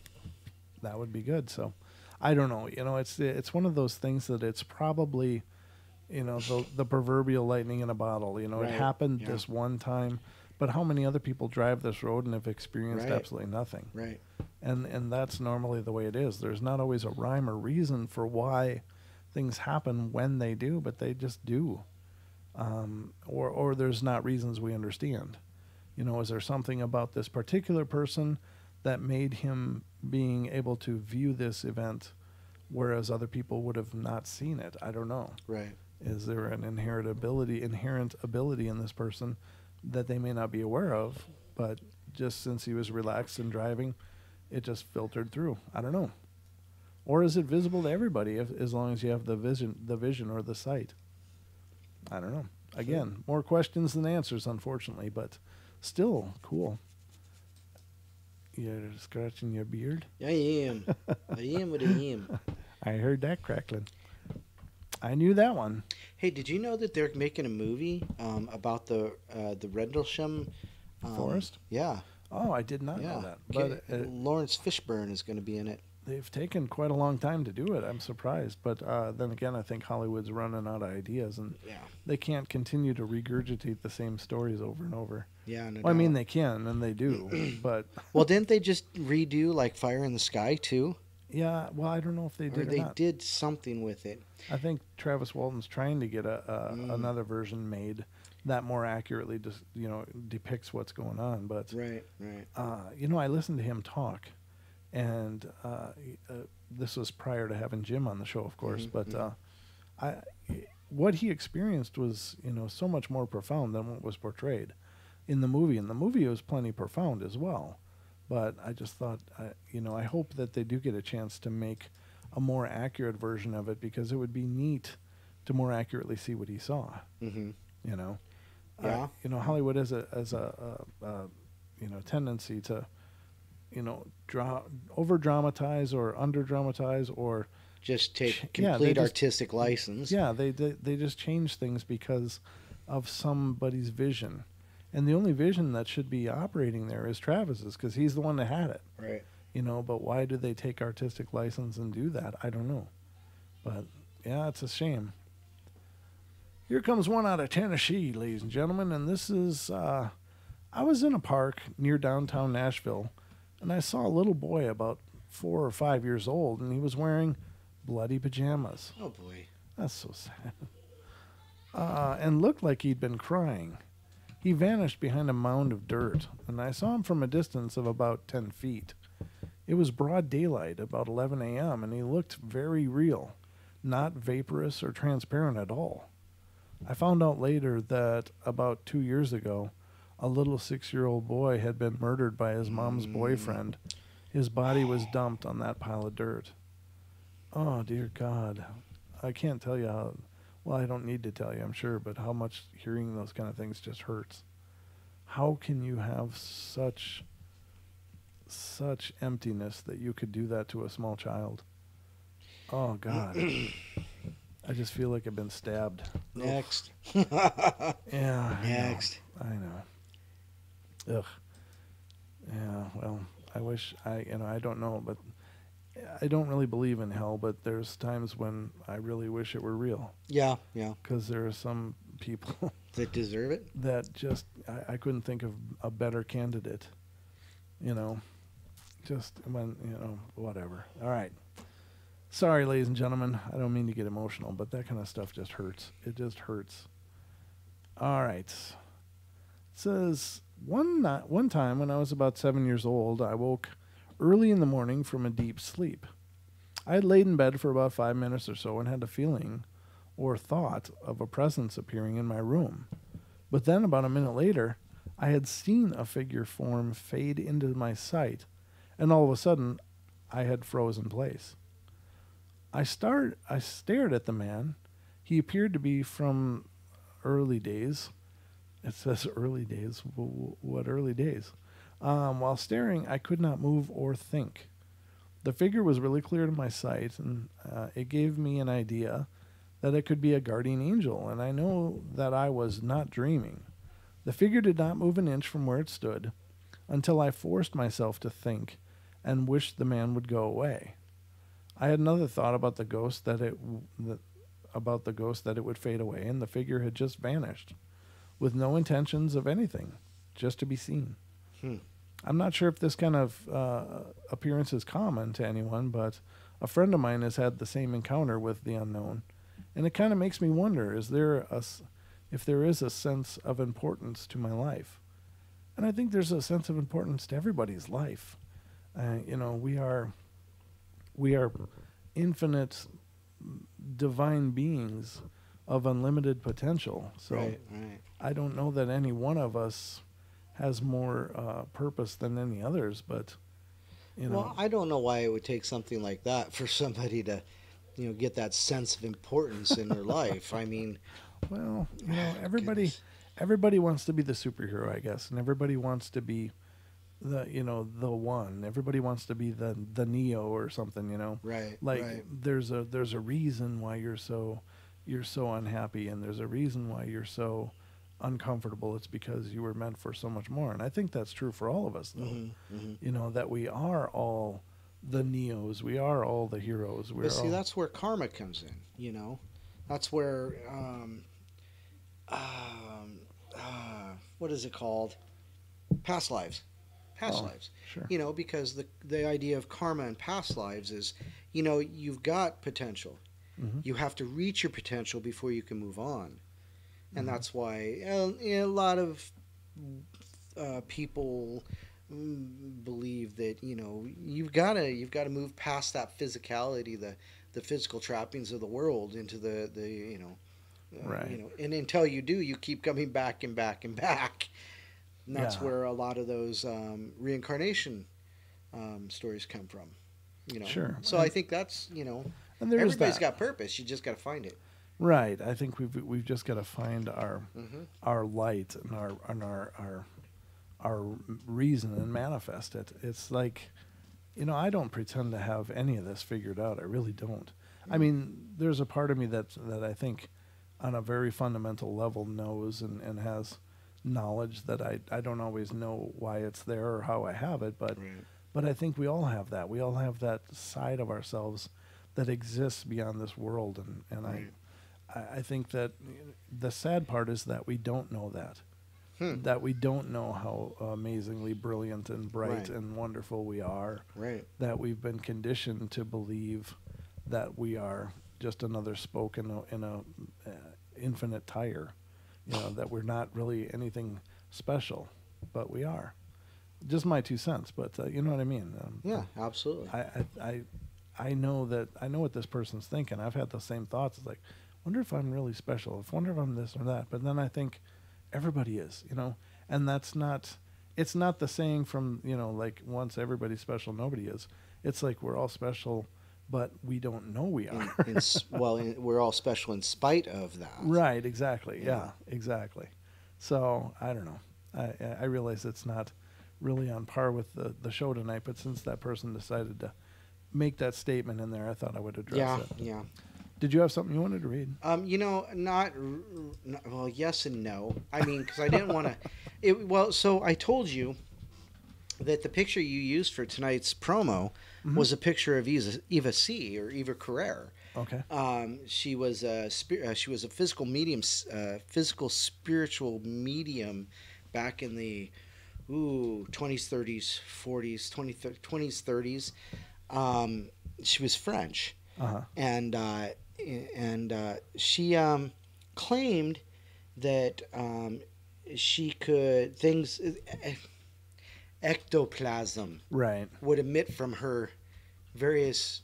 That would be good. So, I don't know. It's one of those things that it's probably, the proverbial lightning in a bottle. Right. It happened Yeah. this one time, But how many other people drive this road and have experienced Right. absolutely nothing? Right. And that's normally the way it is. There's not always a rhyme or reason for why things happen when they do, but they just do. Or there's not reasons we understand. Is there something about this particular person that made him being able to view this event, whereas other people would have not seen it? I don't know. Right. Is there an inherent ability in this person that they may not be aware of, but just since he was relaxed and driving, it just filtered through? I don't know. Or is it visible to everybody as long as you have the vision or the sight? I don't know. Again, more questions than answers, unfortunately, but still cool. You're scratching your beard? I am. I am what I am. I heard that crackling. I knew that one. Hey, did you know that they're making a movie about the Rendlesham Forest? Yeah. Oh, I did not know that. But Lawrence Fishburne is going to be in it. they've taken quite a long time to do it. I'm surprised. But then again, I think Hollywood's running out of ideas, and they can't continue to regurgitate the same stories over and over. Yeah, no Well, I mean, doubt. they can, and they do, but... Well, didn't they just redo, like, Fire in the Sky, too? Yeah, well, I don't know if they did Or they not. did something with it. I think Travis Walton's trying to get another version made that more accurately just, depicts what's going on. But Right, right. I listened to him talk, and this was prior to having Jim on the show, of course. But what he experienced was, so much more profound than what was portrayed in the movie. And the movie was plenty profound as well. But I just thought, I hope that they do get a chance to make a more accurate version of it, because it would be neat to more accurately see what he saw. Mm-hmm. Yeah. Hollywood has a tendency to, over dramatize or under dramatize or Just take they complete just- artistic license. yeah, they just change things because of somebody's vision. And the only vision that should be operating there is Travis's, because he's the one that had it. Right. But why do they take artistic license and do that? I don't know. But, yeah, it's a shame. Here comes one out of Tennessee, ladies and gentlemen, and this is, I was in a park near downtown Nashville, and I saw a little boy about 4 or 5 years old, and he was wearing bloody pajamas. Oh, boy. That's so sad. And looked like he'd been crying. He vanished behind a mound of dirt, and I saw him from a distance of about 10 feet. It was broad daylight, about 11 a.m., and he looked very real, not vaporous or transparent at all. I found out later that about 2 years ago, a little 6-year-old boy had been murdered by his mom's boyfriend. His body was dumped on that pile of dirt. Oh, dear God. I can't tell you how... Well, I don't need to tell you, I'm sure, but how much hearing those kind of things just hurts. How can you have such emptiness that you could do that to a small child? Oh, God. I just feel like I've been stabbed. Next. Yeah. Next. I know. Ugh. Yeah, well, I wish I don't know, but I don't really believe in hell, but there's times when I really wish it were real. Yeah, yeah. Because there are some people That deserve it? that just, I couldn't think of a better candidate. Just when, whatever. All right. Sorry, ladies and gentlemen. I don't mean to get emotional, but that kind of stuff just hurts. It just hurts. All right. It says, one time when I was about 7 years old, I woke early in the morning from a deep sleep. I had laid in bed for about 5 minutes or so and had a feeling or thought of a presence appearing in my room. But then about a minute later, I had seen a figure form fade into my sight, and all of a sudden, I had froze in place. I stared at the man. He appeared to be from early days. It says early days. What early days? While staring, I could not move or think. The figure was really clear to my sight, and it gave me an idea that it could be a guardian angel, and I know that I was not dreaming. The figure did not move an inch from where it stood until I forced myself to think and wished the man would go away. I had another thought about the ghost that it would fade away, and the figure had just vanished, with no intentions of anything. just to be seen. Hmm. I'm not sure if this kind of appearance is common to anyone, but a friend of mine has had the same encounter with the unknown, and it kind of makes me wonder: if there is a sense of importance to my life? And I think there's a sense of importance to everybody's life. We are infinite divine beings of unlimited potential. So Right. I don't know that any one of us has more purpose than any others, but Well, I don't know why it would take something like that for somebody to, get that sense of importance in their life. I mean, well, goodness. everybody wants to be the superhero, I guess, and everybody wants to be the one. Everybody wants to be the Neo or something. Right. Like Right. there's a reason why you're so unhappy, and there's a reason why you're so uncomfortable. It's because you were meant for so much more. And I think that's true for all of us, though. That we are all the Neos, we are all the heroes. But see, that's where karma comes in. That's where what is it called? Past lives. Past lives. Sure. Because the idea of karma and past lives is, you've got potential. Mm-hmm. You have to reach your potential before you can move on. And that's why a lot of people believe that you've got to move past that physicality, the physical trappings of the world into the Right. And until you do, you keep coming back and back and back. And that's where a lot of those reincarnation stories come from. Sure. So I think that's And there is everybody's that. got purpose. You just got to find it. Right. I think we've just got to find Mm-hmm. our light and our reason and manifest it. It's like, I don't pretend to have any of this figured out. I really don't. I mean, there's a part of me that I think on a very fundamental level knows and has knowledge that I don't always know why it's there or how I have it, but I think we all have that. We all have that side of ourselves that exists beyond this world, and Right. I think that the sad part is that we don't know that. That we don't know how amazingly brilliant and bright Right. and wonderful we are. Right. That we've been conditioned to believe that we are just another spoke in a infinite tire. That we're not really anything special, but we are. Just my 2 cents, but you know what I mean. Yeah, absolutely. I know what this person's thinking. I've had the same thoughts. It's like, wonder if I'm really special. Wonder if I'm this or that. But then I think everybody is, and it's not the saying from, like once everybody's special, nobody is. It's like we're all special, but we don't know we are. We're all special in spite of that. Right, exactly. Yeah, exactly. So, I don't know. I realize it's not really on par with the show tonight, but since that person decided to make that statement in there, I thought I would address it. Yeah. Did you have something you wanted to read? Well, yes and no. I mean, because I didn't want to. So I told you that the picture you used for tonight's promo was a picture of Eva C. or Eva Carrere. Okay. She was a physical medium, physical spiritual medium, back in the 20s, 30s, 40s, 20s, 30s. She was French. Uh-huh. And she claimed that she could ectoplasm Right. would emit from her various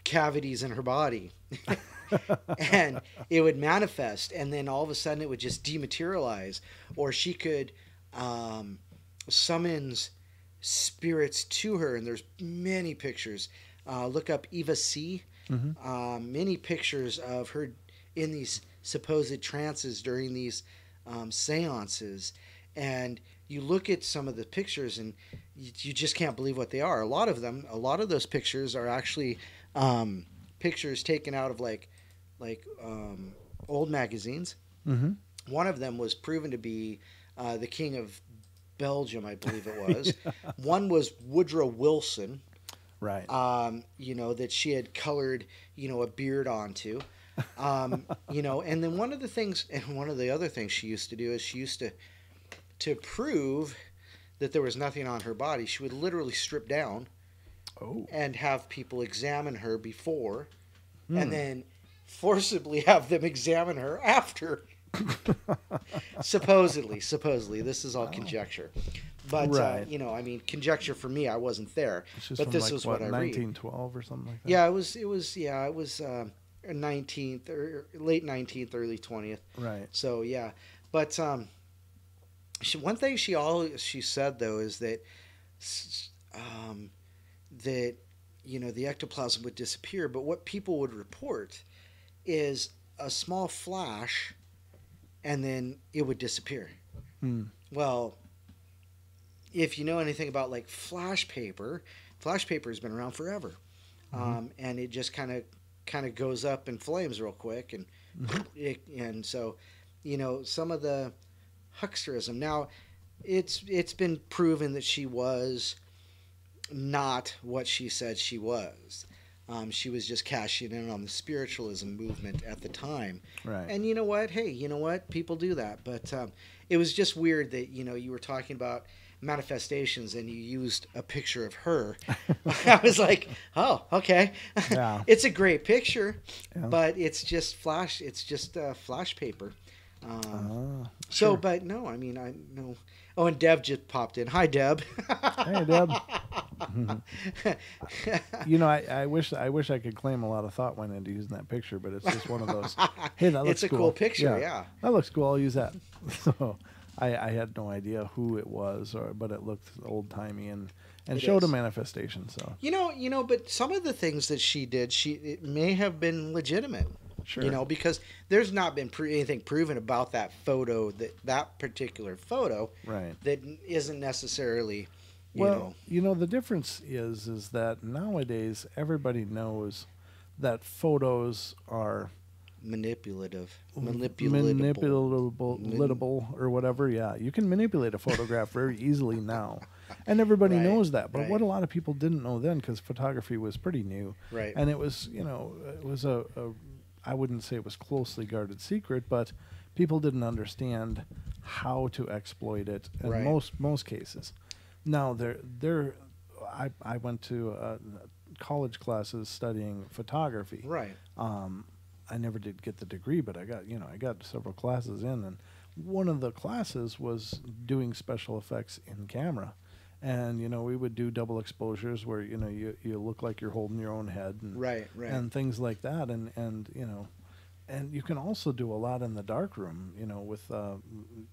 cavities in her body. And it would manifest, and then all of a sudden it would just dematerialize. Or she could summons spirits to her, and there's many pictures. Look up Eva C. Many pictures of her in these supposed trances during these seances, and you look at some of the pictures and you just can't believe what they are. A lot of those pictures are actually pictures taken out of like old magazines. Mm-hmm. One of them was proven to be the King of Belgium, I believe it was. One was Woodrow Wilson. Right. That she had colored, a beard onto. And then one of the other things she used to do is she used to to prove that there was nothing on her body, she would literally strip down and have people examine her before, and then forcibly have them examine her after. Supposedly, this is all conjecture, but you know, I mean, conjecture for me. I wasn't there, but this was what I read. 1912 or something like that. Yeah, it was 19th or late 19th, early 20th. Right. So yeah, but one thing she said though is that that you know, the ectoplasm would disappear, but what people would report is a small flash, and then it would disappear. Well, if you know anything about like flash paper has been around forever, and it just kind of goes up in flames real quick, and and so, you know, some of the hucksterism. Now, it's been proven that she was not what she said she was. She was just cashing in on the spiritualism movement at the time. Right. And you know what? Hey, you know what? People do that. But it was just weird that, you know, you were talking about manifestations and you used a picture of her. I was like, oh, okay. Yeah. It's a great picture, but it's just flash paper. So, but no, I mean, I know. Oh, and Deb just popped in. Hi, Deb. Hey, Deb. You know, I wish I could claim a lot of thought went into using that picture, but it's just one of those. Hey, that looks It's a cool picture, yeah. That looks cool. I'll use that. So I had no idea who it was, but it looked old timey and showed a manifestation. So you know, but some of the things that she did, it may have been legitimate. Sure. You know, because there's not been anything proven about that photo, that particular photo, right, that isn't necessarily, you know, the difference is that nowadays everybody knows that photos are manipulable or whatever. Yeah, you can manipulate a photograph very easily now, and everybody knows that. But what a lot of people didn't know then, because photography was pretty new, right, and it was, you know, it was a I wouldn't say it was closely guarded secret, but people didn't understand how to exploit it in most cases. Now, I went to college classes studying photography. Right. I never did get the degree, but I got several classes in, and one of the classes was doing special effects in camera. And, you know, we would do double exposures where, you know, you look like you're holding your own head. And, right. And things like that. And you know, and you can also do a lot in the dark room, you know, with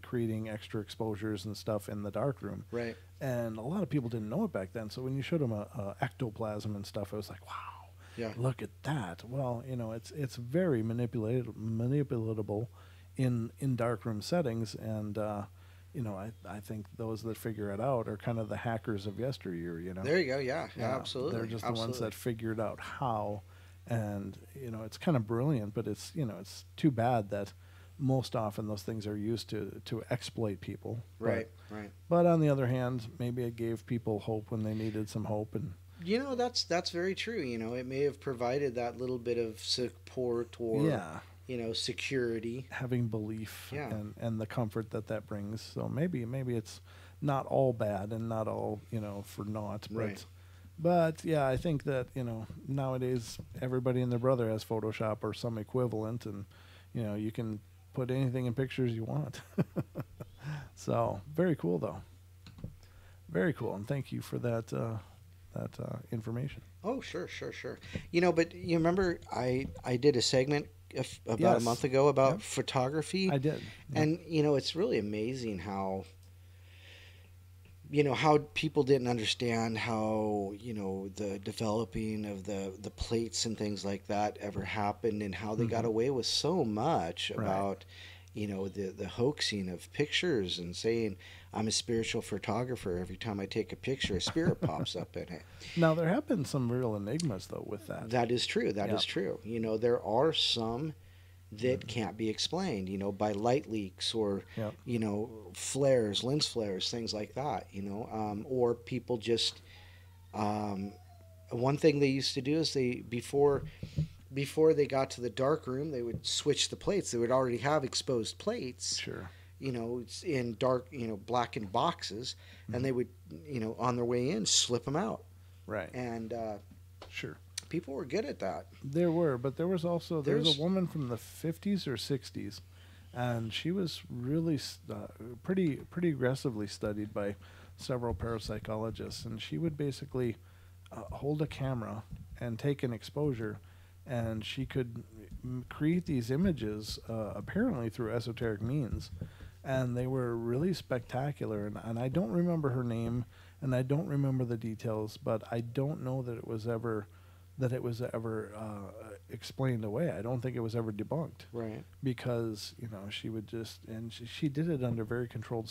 creating extra exposures and stuff in the dark room. Right. And a lot of people didn't know it back then. So when you showed them a ectoplasm and stuff, it was like, wow, look at that. Well, you know, it's very manipulatable in darkroom settings. And, you know, I think those that figure it out are kind of the hackers of yesteryear, you know. There you go, yeah, absolutely. They're just the ones that figured out how, and, you know, it's kind of brilliant, but it's, you know, it's too bad that most often those things are used to exploit people. Right. But on the other hand, maybe it gave people hope when they needed some hope. And you know, that's very true. You know, it may have provided that little bit of support or you know, security, having belief, and the comfort that brings. So maybe it's not all bad and not all, you know, for naught. But yeah, I think that, you know, nowadays everybody and their brother has Photoshop or some equivalent, and, you know, you can put anything in pictures you want. So very cool, though. Very cool, and thank you for that information. Oh, sure. You know, but you remember I did a segment about a month ago about photography. I did. And, you know, it's really amazing how, you know, how people didn't understand how, you know, the developing of the plates and things like that ever happened, and how they got away with so much about, you know, the hoaxing of pictures and saying, I'm a spiritual photographer. Every time I take a picture, a spirit pops up in it. Now, there have been some real enigmas, though, with that. That is true. That is true. You know, there are some that can't be explained, you know, by light leaks or, you know, flares, lens flares, things like that, you know, or people just, one thing they used to do is before they got to the dark room, they would switch the plates. They would already have exposed plates. Sure. it's in dark, blackened boxes, and they would, on their way in, slip them out. Right. And Sure. people were good at that. There were, but there was There's a woman from the 50s or 60s, and she was really pretty aggressively studied by several parapsychologists, and she would basically hold a camera and take an exposure, and she could create these images apparently through esoteric means, and they were really spectacular. And I don't remember her name, and I don't remember the details, but I don't know that it was ever explained away. I don't think it was ever debunked. right. Because she would just, and she did it under very controlled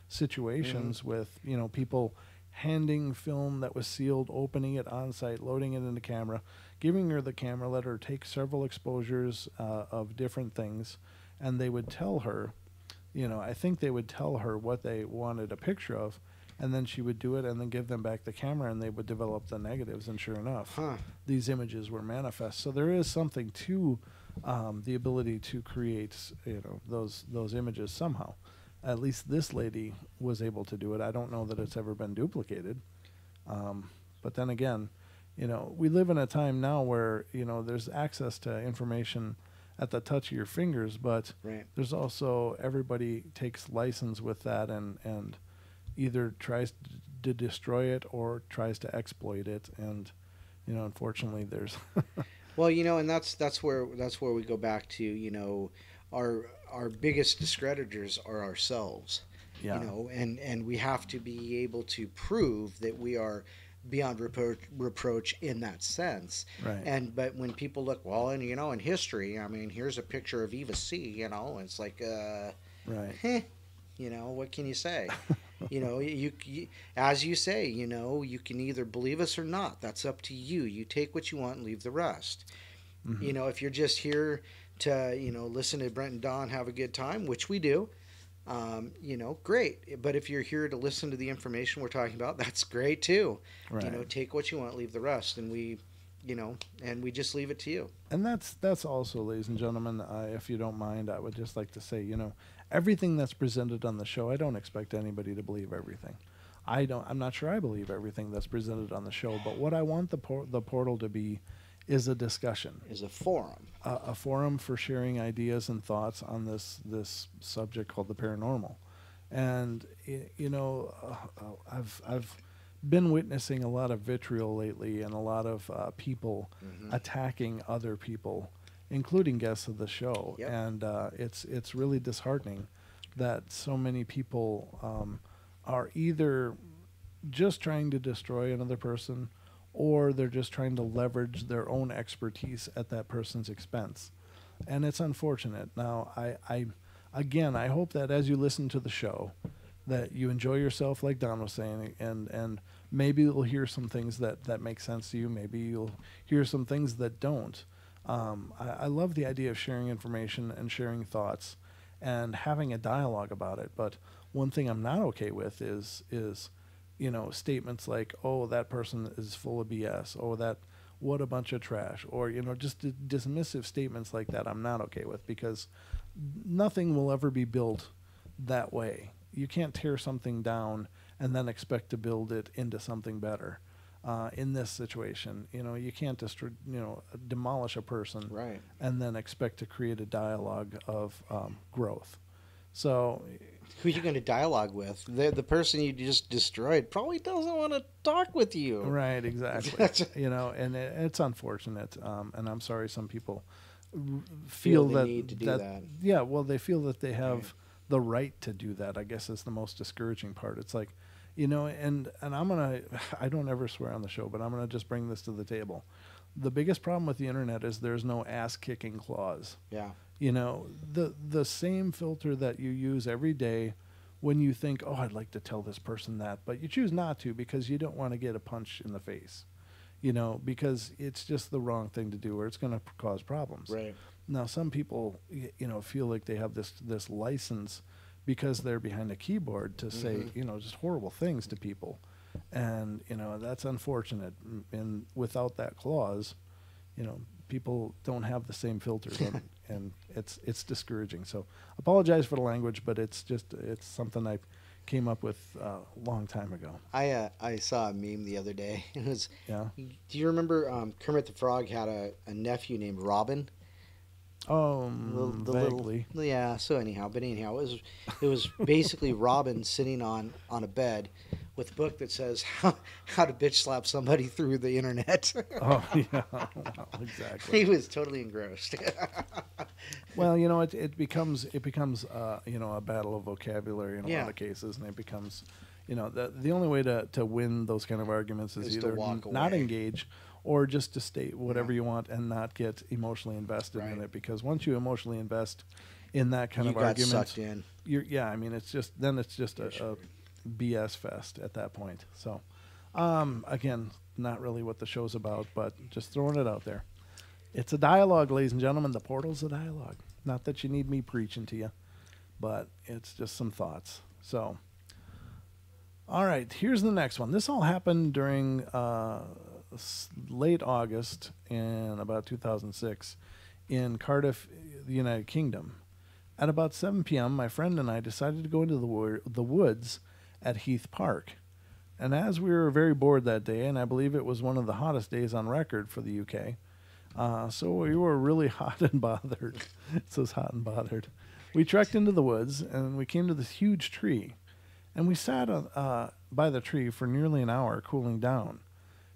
situations with people handing film that was sealed, opening it on site, loading it into camera, giving her the camera, let her take several exposures of different things, and they would tell her, I think they would tell her what they wanted a picture of, and then she would do it and then give them back the camera, and they would develop the negatives, and sure enough, these images were manifest. So there is something to the ability to create those images somehow. At least this lady was able to do it. I don't know that it's ever been duplicated. But then again, we live in a time now where, there's access to information at the touch of your fingers, but Right. there's also everybody takes license with that and either tries to destroy it or tries to exploit it. And, unfortunately there's Well, and that's where we go back to, our biggest discreditors are ourselves. Yeah. And we have to be able to prove that we are beyond reproach in that sense. Right. But when people look, well, and in history, I mean, here's a picture of Eva C. It's like, Right. what can you say? you as you say, you can either believe us or not. That's up to you. You take what you want and leave the rest. Mhm. If you're just here to listen to Brent and Don have a good time, which we do, great. But if you're here to listen to the information we're talking about, that's great too. Right. Take what you want, leave the rest, and we just leave it to you. And that's also, ladies and gentlemen, if you don't mind, I would just like to say, everything that's presented on the show, I don't expect anybody to believe everything. I'm not sure I believe everything that's presented on the show, but what I want the portal to be is a discussion, Is a forum. a forum for sharing ideas and thoughts on this subject called the paranormal. And I've been witnessing a lot of vitriol lately, and a lot of people attacking other people, including guests of the show. Yep. And it's really disheartening that so many people are either just trying to destroy another person, or they're just trying to leverage their own expertise at that person's expense. And it's unfortunate. Now, I hope that as you listen to the show, that you enjoy yourself, like Don was saying, and maybe you'll hear some things that make sense to you. Maybe you'll hear some things that don't. I love the idea of sharing information and sharing thoughts and having a dialogue about it. But one thing I'm not okay with is statements like, "Oh, that person is full of BS," "Oh, what a bunch of trash," or just dismissive statements like that. I'm not okay with, because nothing will ever be built that way. You can't tear something down and then expect to build it into something better. In this situation, you can't demolish a person, Right. and then expect to create a dialogue of growth. So, Who are you going to dialogue with? The person you just destroyed probably doesn't want to talk with you. right, exactly. And it's unfortunate, and I'm sorry some people feel the that need to do that. Yeah, well, they feel that they have the right to do that. I guess is the most discouraging part. It's like, and I don't ever swear on the show, but I'm gonna just bring this to the table. The biggest problem with the internet is there's no ass kicking clause. Yeah. The same filter that you use every day when you think, oh, I'd like to tell this person that, but you choose not to because you don't want to get a punch in the face, because it's just the wrong thing to do, or it's going to cause problems. Right. Now, some people, feel like they have this license because they're behind a keyboard to say, just horrible things to people. And, that's unfortunate. And without that clause, people don't have the same filters, and it's discouraging. So apologize for the language, but it's something I came up with a long time ago. I saw a meme the other day. It was, Yeah. do you remember Kermit the Frog had a nephew named Robin? Oh, The vaguely. little, yeah. So anyhow, it was basically Robin sitting on a bed with a book that says how to bitch slap somebody through the internet. Oh yeah, well, exactly. He was totally engrossed. Well, it becomes a battle of vocabulary in a lot of cases, and it becomes, the only way to win those kind of arguments is to either walk not away. engage, or just to state whatever you want and not get emotionally invested in it. Because once you emotionally invest in that kind You of got argument, sucked in. it's just a BS fest at that point. So, again, not really what the show's about, but just throwing it out there. It's a dialogue, ladies and gentlemen. The Portal's a dialogue. Not that you need me preaching to you, but it's just some thoughts. So, all right, here's the next one. This all happened during late August in about 2006 in Cardiff, the United Kingdom. At about 7 p.m., my friend and I decided to go into the woods at Heath Park. And as we were very bored that day, and I believe it was one of the hottest days on record for the UK, so we were really hot and bothered. It says hot and bothered. We trekked into the woods, and we came to this huge tree. And we sat by the tree for nearly an hour, cooling down.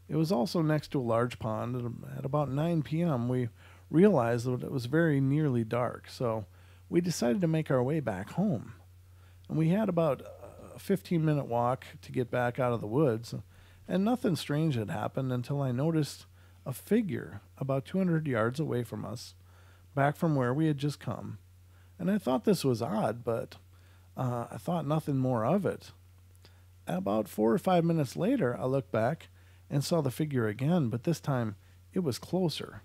It was also next to a large pond. At about 9 p.m., we realized that it was very nearly dark, so we decided to make our way back home. And we had about a 15-minute walk to get back out of the woods, and nothing strange had happened until I noticed a figure about 200 yards away from us, back from where we had just come. And I thought this was odd, but I thought nothing more of it. About 4 or 5 minutes later, I looked back and saw the figure again, but this time it was closer.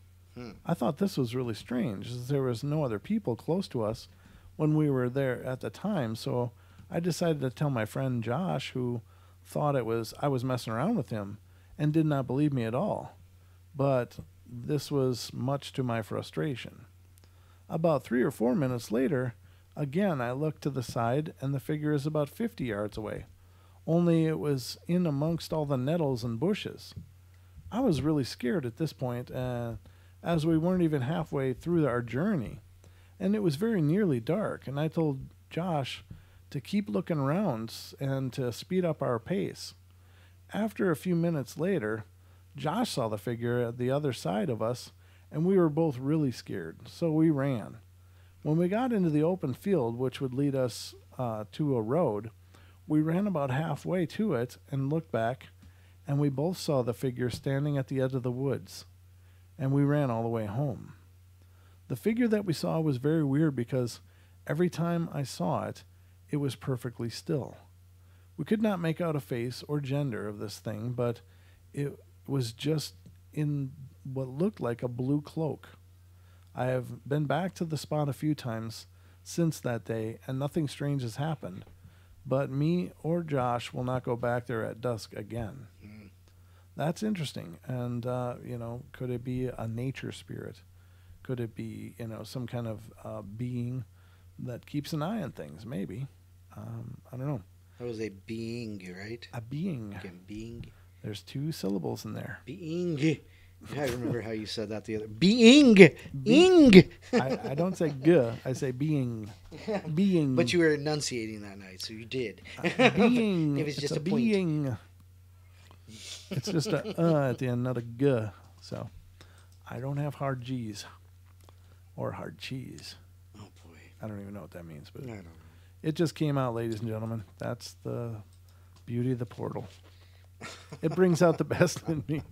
I thought this was really strange, as there was no other people close to us when we were there at the time, so I decided to tell my friend Josh, who thought I was messing around with him and did not believe me at all. But this was much to my frustration. About 3 or 4 minutes later, again I looked to the side, and the figure is about 50 yards away, only it was in amongst all the nettles and bushes. I was really scared at this point, as we weren't even halfway through our journey, and it was very nearly dark, and I told Josh to keep looking around and to speed up our pace. After a few minutes later, Josh saw the figure at the other side of us, and we were both really scared, so we ran. When we got into the open field, which would lead us to a road, we ran about halfway to it and looked back, and we both saw the figure standing at the edge of the woods, and we ran all the way home. The figure that we saw was very weird because every time I saw it, it was perfectly still. We could not make out a face or gender of this thing, but it was just in what looked like a blue cloak. I have been back to the spot a few times since that day, and nothing strange has happened. But me or Josh will not go back there at dusk again. That's interesting. And, could it be a nature spirit? Could it be, some kind of being that keeps an eye on things? Maybe. I don't know. That was a being, right? A being. Like a being. There's 2 syllables in there. Being. Yeah, I remember how you said that the other. Being. Ing. I don't say g. I say being. Being. But you were enunciating that night, so you did. Being. It was just it's a point. being. It's just a at the end, not a g. So I don't have hard G's or hard cheese. Oh boy. I don't even know what that means, but I don't know. it just came out, ladies and gentlemen. That's the beauty of the portal. It brings out the best in me.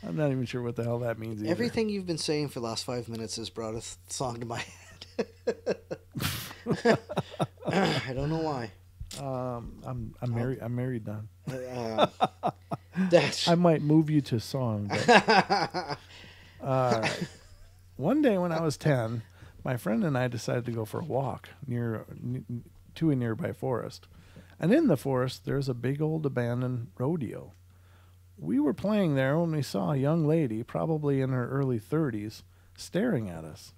I'm not even sure what the hell that means either. Everything you've been saying for the last 5 minutes has brought a song to my head. I don't know why. I'm married. I'm married now. That's I might move you to song. But, all right. One day when I was 10, my friend and I decided to go for a walk to a nearby forest. And in the forest, there's a big old abandoned rodeo. We were playing there when we saw a young lady, probably in her early 30s, staring at us.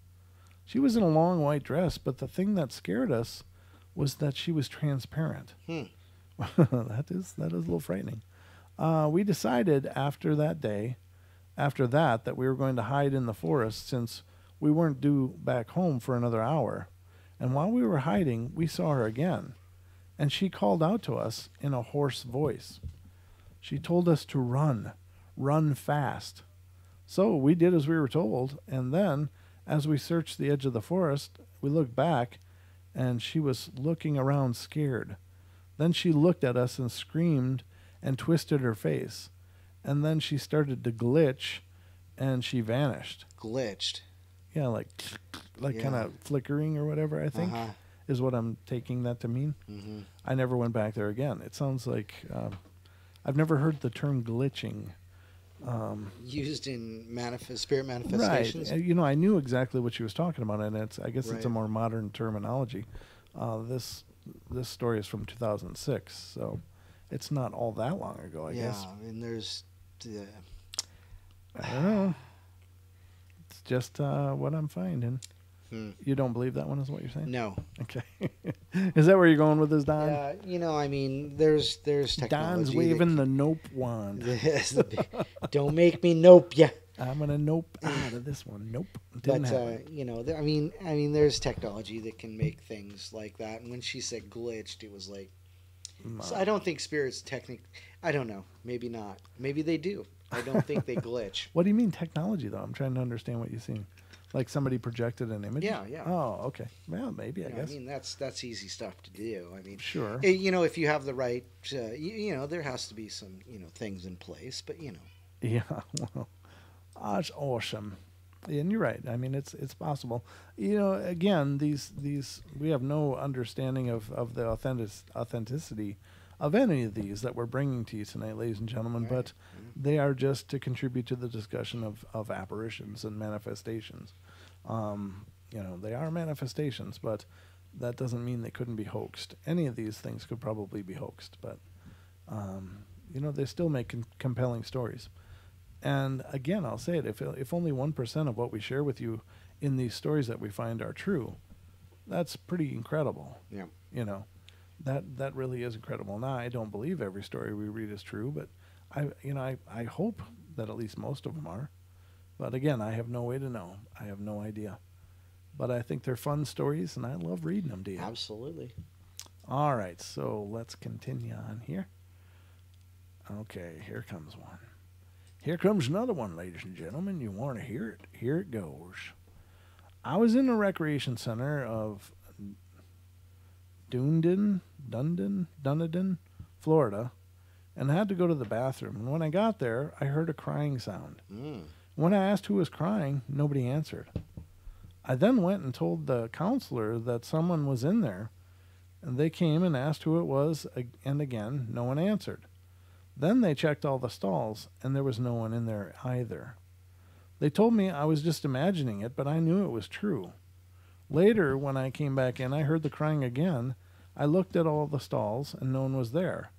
She was in a long white dress, but the thing that scared us was that she was transparent. That is a little frightening. We decided after that we were going to hide in the forest since we weren't due back home for another hour. And while we were hiding, we saw her again, and she called out to us in a hoarse voice. She told us to run fast. So we did as we were told, and then, as we searched the edge of the forest, we looked back, and she was looking around scared. Then she looked at us and screamed and twisted her face. And then she started to glitch, and she vanished. Glitched. Yeah, like kind of flickering or whatever, I think, is what I'm taking that to mean. Mm-hmm. I never went back there again. It sounds like I've never heard the term glitching. Used in spirit manifestations? Right. I knew exactly what she was talking about, and I guess it's a more modern terminology. This story is from 2006, so it's not all that long ago, I guess. Yeah, and there's... I don't know. It's just what I'm finding. You don't believe that one is what you're saying? No. Okay. Is that where you're going with this, Don? Yeah, there's technology. Don's waving the nope wand. Yes, don't make me nope ya. I'm gonna nope out of this one. Nope. But there's technology that can make things like that. And when she said glitched, it was like, so I don't think spirits I don't know. Maybe not. Maybe they do. I don't think they glitch. What do you mean technology, though? I'm trying to understand what you're seeing. Like somebody projected an image? Yeah. Oh, okay. Well, maybe, I guess. I mean, that's easy stuff to do. I mean, sure. If you have the right, there has to be some, things in place, but. Yeah, well, that's awesome. And you're right. I mean, it's possible. Again, these we have no understanding of the authenticity of any of these that we're bringing to you tonight, ladies and gentlemen, but they are just to contribute to the discussion of apparitions and manifestations. They are manifestations, but that doesn't mean they couldn't be hoaxed. Any of these things could probably be hoaxed, but they still make compelling stories. And again, I'll say it, if only 1% of what we share with you in these stories that we find are true, that's pretty incredible. Yeah. That really is incredible. Now, I don't believe every story we read is true, but I hope that at least most of them are. But again, I have no way to know. I have no idea. But I think they're fun stories, and I love reading them to you. Absolutely. All right, so let's continue on here. Okay, here comes one. Here comes another one, ladies and gentlemen. You want to hear it? Here it goes. I was in a recreation center of Dunedin, Florida, and had to go to the bathroom. And when I got there, I heard a crying sound. When I asked who was crying, nobody answered. I then went and told the counselor that someone was in there, and they came and asked who it was, and again, no one answered. Then they checked all the stalls, and there was no one in there either. They told me I was just imagining it, but I knew it was true. Later, when I came back in, I heard the crying again. I looked at all the stalls, and no one was there.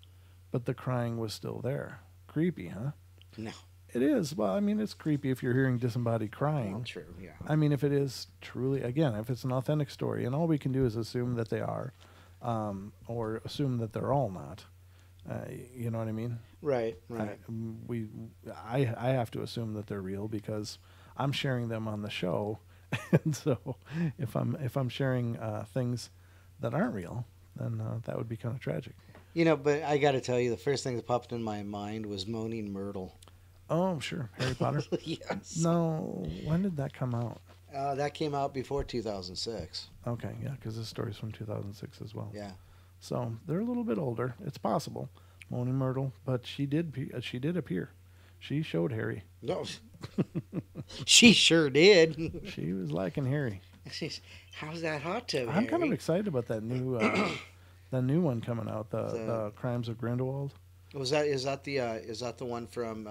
But the crying was still there. Creepy, huh? No. It is. Well, I mean, it's creepy if you're hearing disembodied crying. Well, true, yeah. I mean, if it is truly, again, if it's an authentic story, and all we can do is assume that they are, or assume that they're all not. You know what I mean? Right. I have to assume that they're real because I'm sharing them on the show, and so if I'm sharing things that aren't real, then that would be kind of tragic. But I got to tell you, the first thing that popped in my mind was Moaning Myrtle. Oh, sure, Harry Potter. Yes. No, when did that come out? That came out before 2006. Okay, yeah, because this story's from 2006 as well. Yeah. So they're a little bit older. It's possible, Moaning Myrtle, but she did appear. She showed Harry. No, she sure did. She was liking Harry. How's that hot tub? I'm kind of excited about that new the new one coming out, the Crimes of Grindelwald. Is that the one from?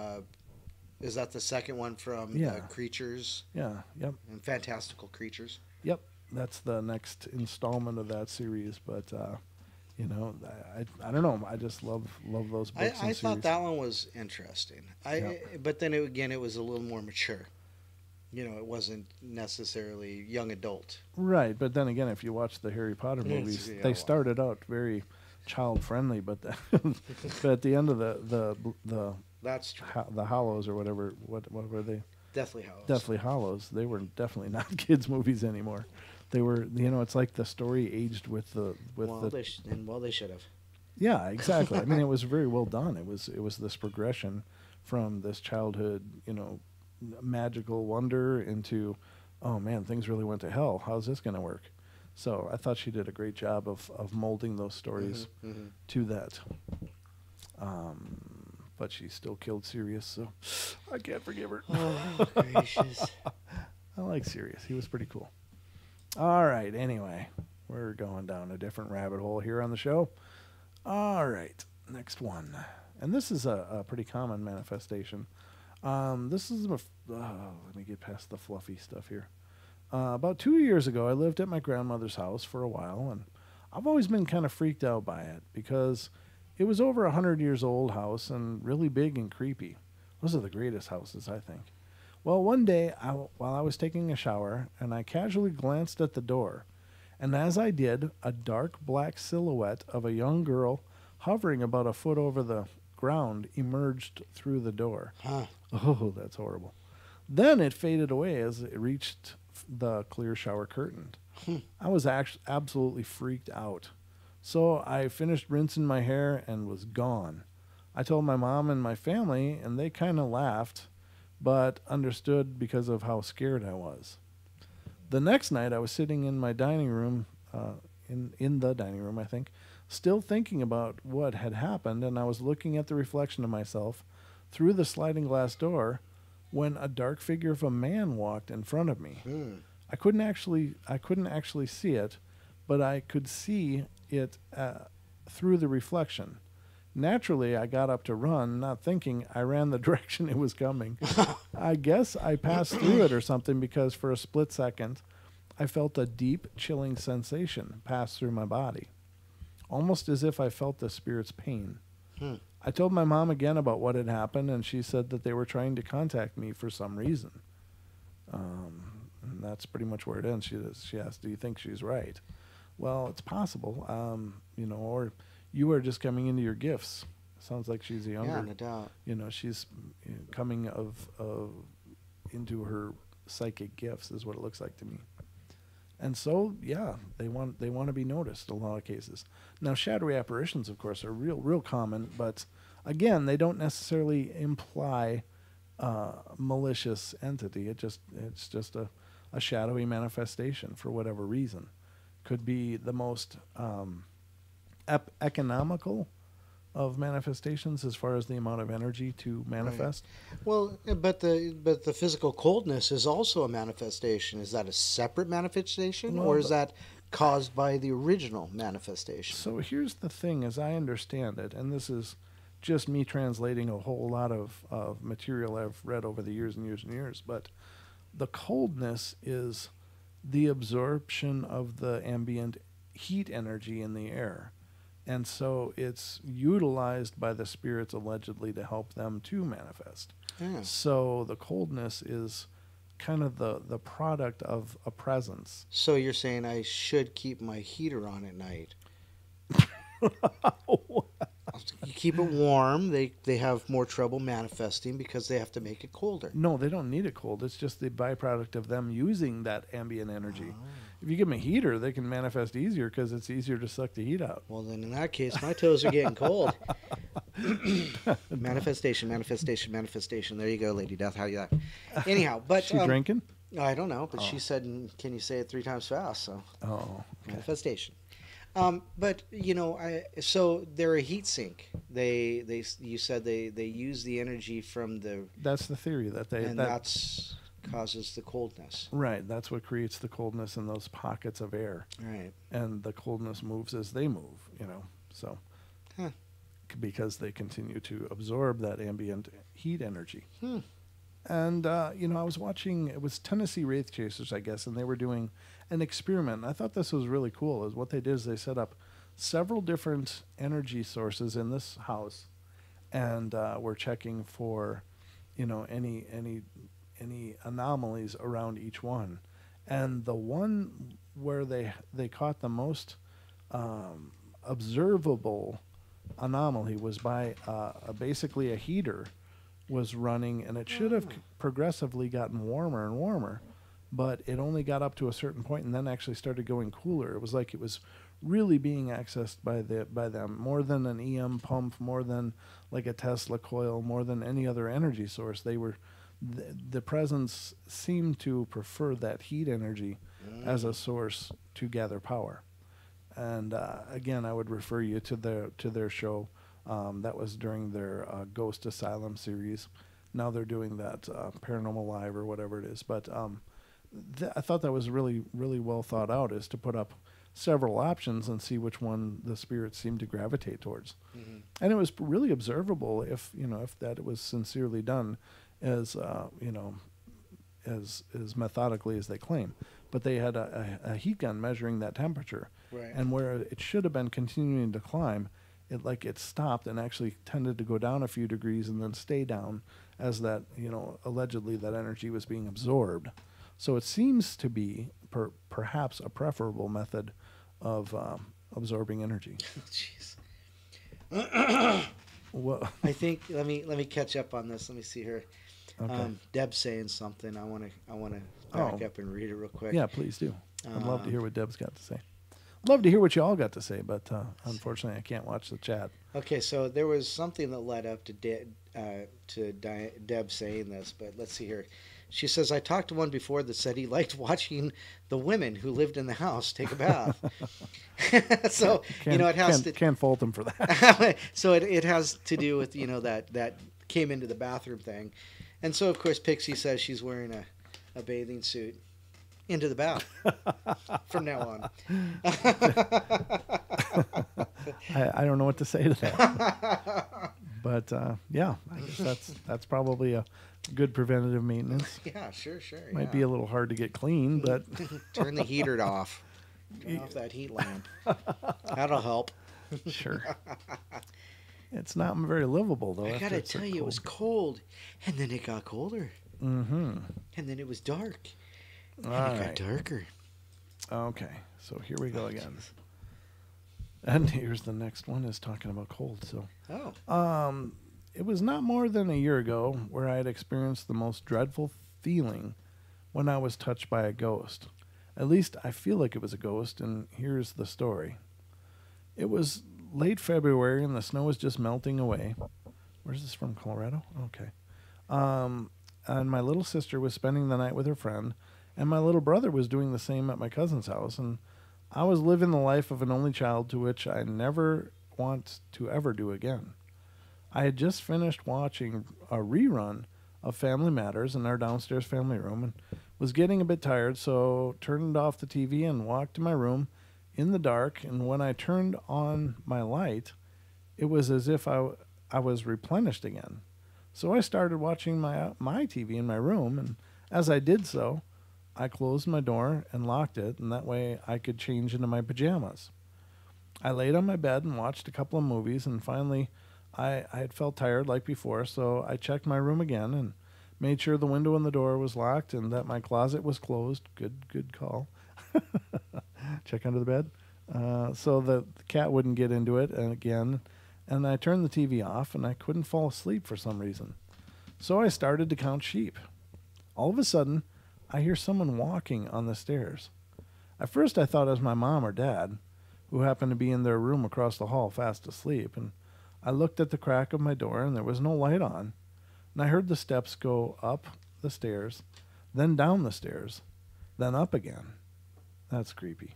Is that the second one from Creatures? Yeah. Yep. And Fantastical Creatures. Yep. That's the next installment of that series, but You know, I don't know. I just love those books and I thought series. that one was interesting. Yeah. But then again, it was a little more mature. You know, it wasn't necessarily young adult. Right, but then again, if you watch the Harry Potter movies, Yeah, they well, started out very child friendly, but but at the end of the that's true. the Hollows or whatever, what were they? Deathly Hallows. Deathly Hollows. They were definitely not kids movies anymore. They were, you know, it's like the story aged with the They should have. Yeah, exactly. I mean, it was very well done. It was this progression from this childhood, you know, magical wonder into, oh man, things really went to hell. How's this going to work? So I thought she did a great job of molding those stories to that. But she still killed Sirius, so I can't forgive her. Oh, gracious. I like Sirius. He was pretty cool. All right, anyway, we're going down a different rabbit hole here on the show. All right, next one. And this is a pretty common manifestation. This is let me get past the fluffy stuff here. About 2 years ago, I lived at my grandmother's house for a while, and I've always been kind of freaked out by it because it was over 100 years old house and really big and creepy. Those are the greatest houses, I think. Well, one day, while I was taking a shower, and I casually glanced at the door, and as I did, a dark black silhouette of a young girl hovering about a foot over the ground emerged through the door. Huh. Oh, that's horrible. Then it faded away as it reached the clear shower curtain. I was absolutely freaked out. So I finished rinsing my hair and was gone. I told my mom and my family, and they kind of laughed, but understood because of how scared I was. The next night, I was sitting in my dining room, in the dining room, I think, still thinking about what had happened, and I was looking at the reflection of myself through the sliding glass door when a dark figure of a man walked in front of me. I couldn't actually see it, but I could see it through the reflection. Naturally, I got up to run, not thinking. I ran the direction it was coming. I guess I passed through it or something because for a split second, I felt a deep, chilling sensation pass through my body, almost as if I felt the spirit's pain. I told my mom again about what had happened, and she said that they were trying to contact me for some reason. And that's pretty much where it ends. She asked, "Do you think she's right?" Well, it's possible, you know, or you are just coming into your gifts. Sounds like she's a younger. Yeah, no doubt. You know, she's coming into her psychic gifts is what it looks like to me. And so, yeah, they want to be noticed in a lot of cases. Now, shadowy apparitions, of course, are real common, but again, they don't necessarily imply malicious entity. It's just a shadowy manifestation for whatever reason. Could be the most economical of manifestations as far as the amount of energy to manifest. Right. Well, but the physical coldness is also a manifestation. Is that a separate manifestation, or is that caused by the original manifestation? So here's the thing, as I understand it, and this is just me translating a whole lot of material I've read over the years and years and years, but the coldness is the absorption of the ambient heat energy in the air. And so it's utilized by the spirits allegedly to help them to manifest. Yeah. So the coldness is kind of the product of a presence. So you're saying I should keep my heater on at night? You keep it warm, they have more trouble manifesting because they have to make it colder. No, they don't need it cold. It's just the byproduct of them using that ambient energy. If you give them a heater, they can manifest easier because it's easier to suck the heat out. Well, then in that case, my toes are getting cold. Manifestation. There you go, Lady Death. How you like? Anyhow, but She drinking? I don't know, but she said, "Can you say it 3 times fast?" So Oh, okay. manifestation. But you know, so they're a heat sink. You said they use the energy from the. That's the theory that that's causes the coldness. Right. That's what creates the coldness in those pockets of air. Right. And the coldness moves as they move. You know, so because they continue to absorb that ambient heat energy. And, you know, I was watching, it was Tennessee Wraith Chasers, I guess, and they were doing an experiment. And I thought this was really cool. Is what they did is they set up several different energy sources in this house, and we're checking for, any anomalies around each one. And the one where they caught the most observable anomaly was by basically a heater was running, and it should have progressively gotten warmer and warmer, but it only got up to a certain point and then actually started going cooler. It was like it was really being accessed by them more than an EM pump, more than like a Tesla coil, more than any other energy source. They were the presence seemed to prefer that heat energy as a source to gather power. And again, I would refer you to their show. That was during their Ghost Asylum series. Now they're doing that Paranormal Live or whatever it is. But I thought that was really, really well thought out, is to put up several options and see which one the spirits seemed to gravitate towards. Mm-hmm. And it was really observable if that was sincerely done as as methodically as they claim. But they had a heat gun measuring that temperature. Right. And where it should have been continuing to climb, it stopped and actually tended to go down a few degrees and then stay down as that, allegedly that energy was being absorbed. So it seems to be perhaps a preferable method of absorbing energy. Jeez. Well, I think let me catch up on this. Let me see here. Okay. Deb's saying something. I want to back up and read it real quick. Yeah, please do. I'd love to hear what Deb's got to say. Love to hear what you all got to say, but unfortunately, I can't watch the chat. Okay, so there was something that led up to Deb saying this, but let's see here. She says, I talked to one before that said he liked watching the women who lived in the house take a bath. So, it has Can't fault him for that. So it has to do with, that came into the bathroom thing. And so, of course, Pixie says she's wearing a bathing suit into the bath from now on. I don't know what to say to that. But, yeah, I guess that's probably a good preventative maintenance. Yeah, sure. Might be a little hard to get clean, but... Turn the heater off. Turn off that heat lamp. That'll help. Sure. It's not very livable, though. I gotta tell you, it was cold, and then it got colder. Mm-hmm. And then it was dark. And it got darker. Okay, so here we go again. And here's the next one, is talking about cold. So, it was not more than a year ago where I had experienced the most dreadful feeling when I was touched by a ghost. At least I feel like it was a ghost, and here's the story. It was late February, and the snow was just melting away. Where's this from, Colorado? Okay. And my little sister was spending the night with her friend, and my little brother was doing the same at my cousin's house, and I was living the life of an only child, to which I never want to ever do again. I had just finished watching a rerun of Family Matters in our downstairs family room and was getting a bit tired, so turned off the TV and walked to my room in the dark, and when I turned on my light, it was as if I was replenished again. So I started watching my TV in my room, and as I did so, I closed my door and locked it, and that way I could change into my pajamas. I laid on my bed and watched a couple of movies, and finally I had felt tired like before, so I checked my room again and made sure the window and the door was locked and that my closet was closed. Good call. Check under the bed. So the cat wouldn't get into it and I turned the TV off, and I couldn't fall asleep for some reason. So I started to count sheep. All of a sudden, I hear someone walking on the stairs. At first I thought it was my mom or dad, who happened to be in their room across the hall fast asleep, and I looked at the crack of my door, and there was no light on. And I heard the steps go up the stairs, then down the stairs, then up again. That's creepy.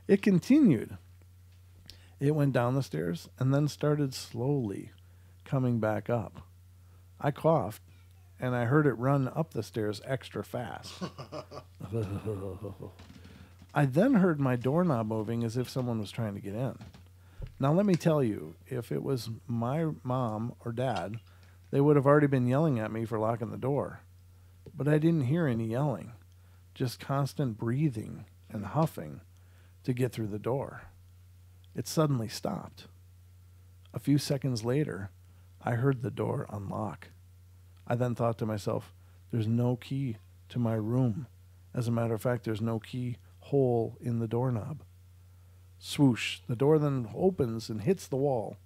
It continued. It went down the stairs and then started slowly coming back up. I coughed, and I heard it run up the stairs extra fast. I then heard my doorknob moving as if someone was trying to get in. Now, let me tell you, if it was my mom or dad, they would have already been yelling at me for locking the door. But I didn't hear any yelling, just constant breathing and huffing to get through the door. it suddenly stopped. A few seconds later, I heard the door unlock. I then thought to myself, there's no key to my room. As a matter of fact, there's no key hole in the doorknob. Swoosh, the door then opens and hits the wall.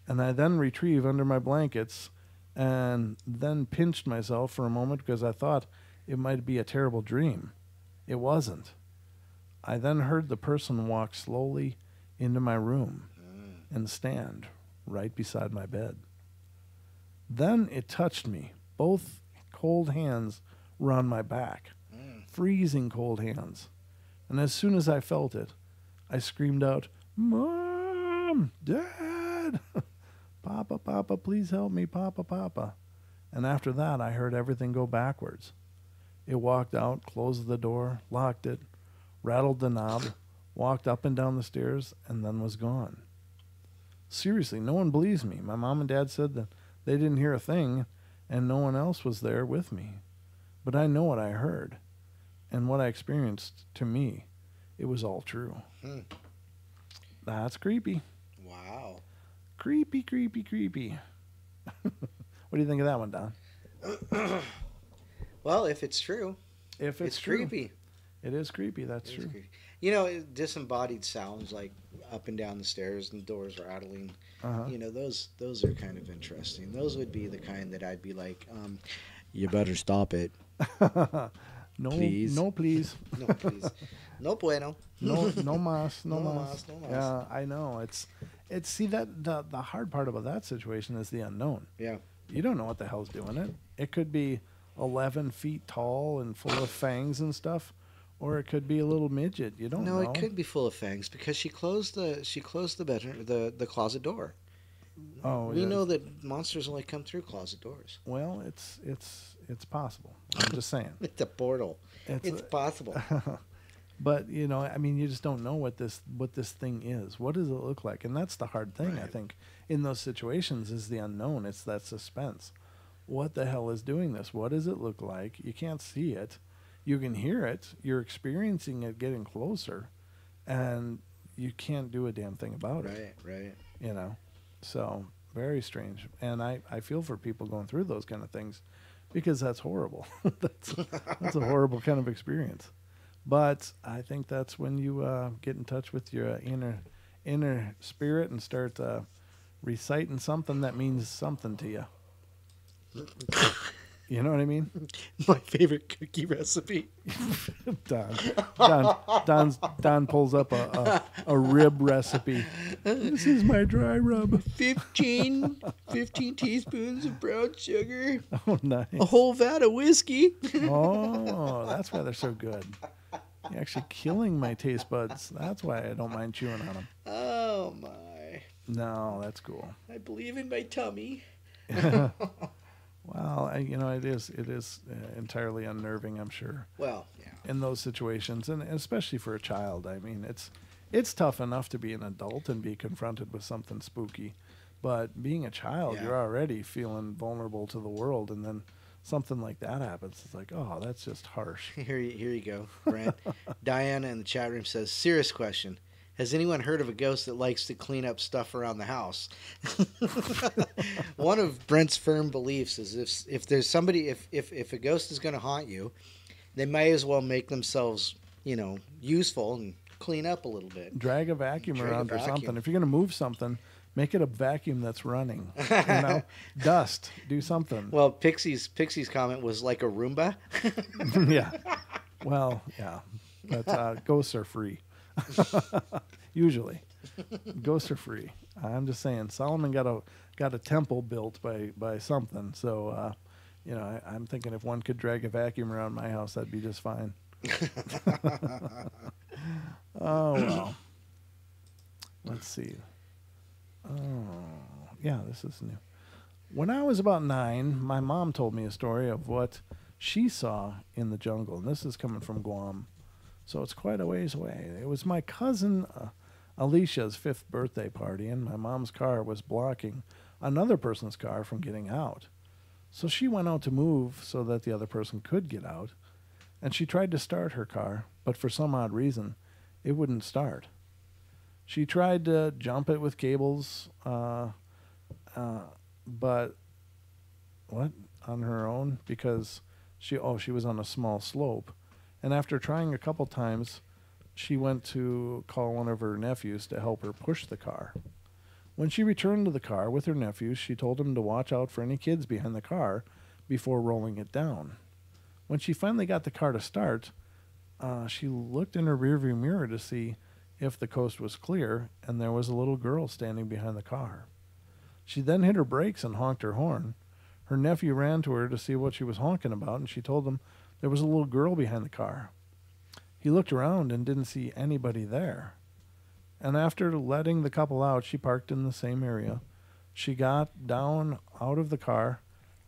And I then retrieve under my blankets and then pinched myself for a moment because I thought it might be a terrible dream. It wasn't. I then heard the person walk slowly into my room and stand right beside my bed. Then it touched me. Both cold hands were on my back, freezing cold hands. And as soon as I felt it, I screamed out, "Mom! Dad! Papa, Papa, please help me, Papa, Papa." And after that, I heard everything go backwards. It walked out, closed the door, locked it, rattled the knob, walked up and down the stairs, and then was gone. Seriously, no one believes me. My mom and dad said that they didn't hear a thing, and no one else was there with me. But I know what I heard, and what I experienced. To me, it was all true. That's creepy. Wow. Creepy, creepy, creepy. What do you think of that one, Don? Well, if it's true, If it's true, creepy. It is creepy, that's It is true. creepy. You know, disembodied sounds like up and down the stairs and doors rattling. Uh-huh. You know, those are kind of interesting. Those would be the kind that I'd be like, you better stop it. No, Please. no, please. No, please. No bueno. No, no mas, no, No mas. mas, no mas. Yeah, I know. It's. See that the hard part about that situation is the unknown. Yeah. You don't know what the hell's doing it. It could be 11 feet tall and full of fangs and stuff, or it could be a little midget. You don't know. No, it could be full of fangs because she closed the bedroom, the closet door. Oh, We yeah. know that monsters only come through closet doors. Well, it's possible. I'm just saying. It's a portal. It's a- possible. But I mean, you just don't know what this thing is. What does it look like? And that's the hard thing, I Right. think, in those situations is the unknown. It's that suspense. What the hell is doing this? What does it look like? You can't see it. You can hear it. You're experiencing it getting closer, and you can't do a damn thing about it. Right. So very strange. And I feel for people going through those kind of things because that's horrible. that's a horrible kind of experience. But I think that's when you get in touch with your inner spirit and start reciting something that means something to you. You know what I mean? My favorite cookie recipe. Don pulls up a rib recipe. This is my dry rub. 15 teaspoons of brown sugar. Oh, nice. A whole vat of whiskey. Oh, that's why they're so good. You're actually killing my taste buds. That's why I don't mind chewing on them. Oh, my. No, that's cool. I believe in my tummy. Well, it is entirely unnerving, I'm sure, Well, yeah. in those situations, and especially for a child. I mean, it's tough enough to be an adult and be confronted with something spooky, but being a child, Yeah. you're already feeling vulnerable to the world, and then something like that happens. It's like, oh, that's just harsh. Here you go, Brent. Diana in the chat room says, serious question. Has anyone heard of a ghost that likes to clean up stuff around the house? One of Brent's firm beliefs is if there's somebody, if a ghost is going to haunt you, they may as well make themselves, useful and clean up a little bit. Drag a vacuum Drag a around or vacuum. something. If you're going to move something, make it a vacuum that's running. Dust. Do something. Well, Pixie's comment was like a Roomba. Yeah. Well, yeah. But ghosts are free. Usually. Ghosts are free. I'm just saying Solomon got a temple built by something. So I'm thinking if one could drag a vacuum around my house, that'd be just fine. Oh well. Let's see. Oh yeah, this is new. When I was about 9, my mom told me a story of what she saw in the jungle, and this is coming from Guam. So it's quite a ways away. It was my cousin Alicia's 5th birthday party, and my mom's car was blocking another person's car from getting out. So she went out to move so that the other person could get out, and she tried to start her car, but for some odd reason, it wouldn't start. She tried to jump it with cables, but what? On her own? Because she was on a small slope. And after trying a couple times, she went to call one of her nephews to help her push the car. When she returned to the car with her nephews, she told them to watch out for any kids behind the car before rolling it down. When she finally got the car to start, she looked in her rearview mirror to see if the coast was clear, and there was a little girl standing behind the car. She then hit her brakes and honked her horn. Her nephew ran to her to see what she was honking about, and she told him there was a little girl behind the car. He looked around and didn't see anybody there. And after letting the couple out, she parked in the same area. She got down out of the car,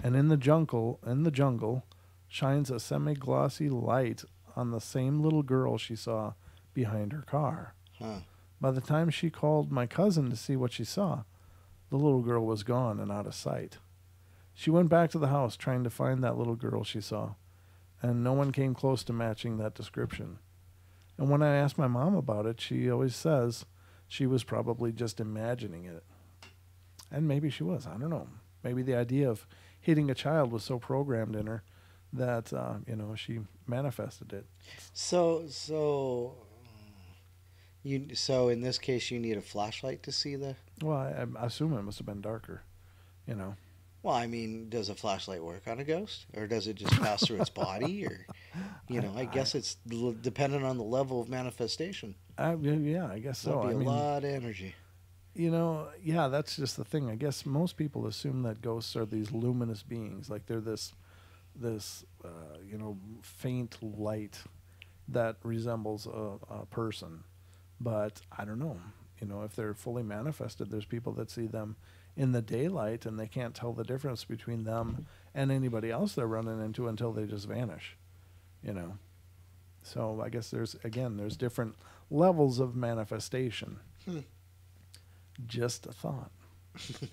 and in the jungle shines a semi-glossy light on the same little girl she saw behind her car. Huh. By the time she called my cousin to see what she saw, the little girl was gone and out of sight. She went back to the house trying to find that little girl she saw, and no one came close to matching that description. And when I asked my mom about it, she always says she was probably just imagining it. And maybe she was. I don't know. Maybe the idea of hitting a child was so programmed in her that, she manifested it. So in this case, you need a flashlight to see the... Well, I assume it must have been darker, Well, I mean, does a flashlight work on a ghost? Or does it just pass through its body? Or, I guess it's dependent on the level of manifestation. Yeah, I guess so. That'd be a lot of energy. Yeah, that's just the thing. I guess most people assume that ghosts are these luminous beings, like they're this faint light that resembles a person. But I don't know. If they're fully manifested, there's people that see them in the daylight and they can't tell the difference between them and anybody else they're running into until they just vanish. So I guess there's different levels of manifestation. Just a thought.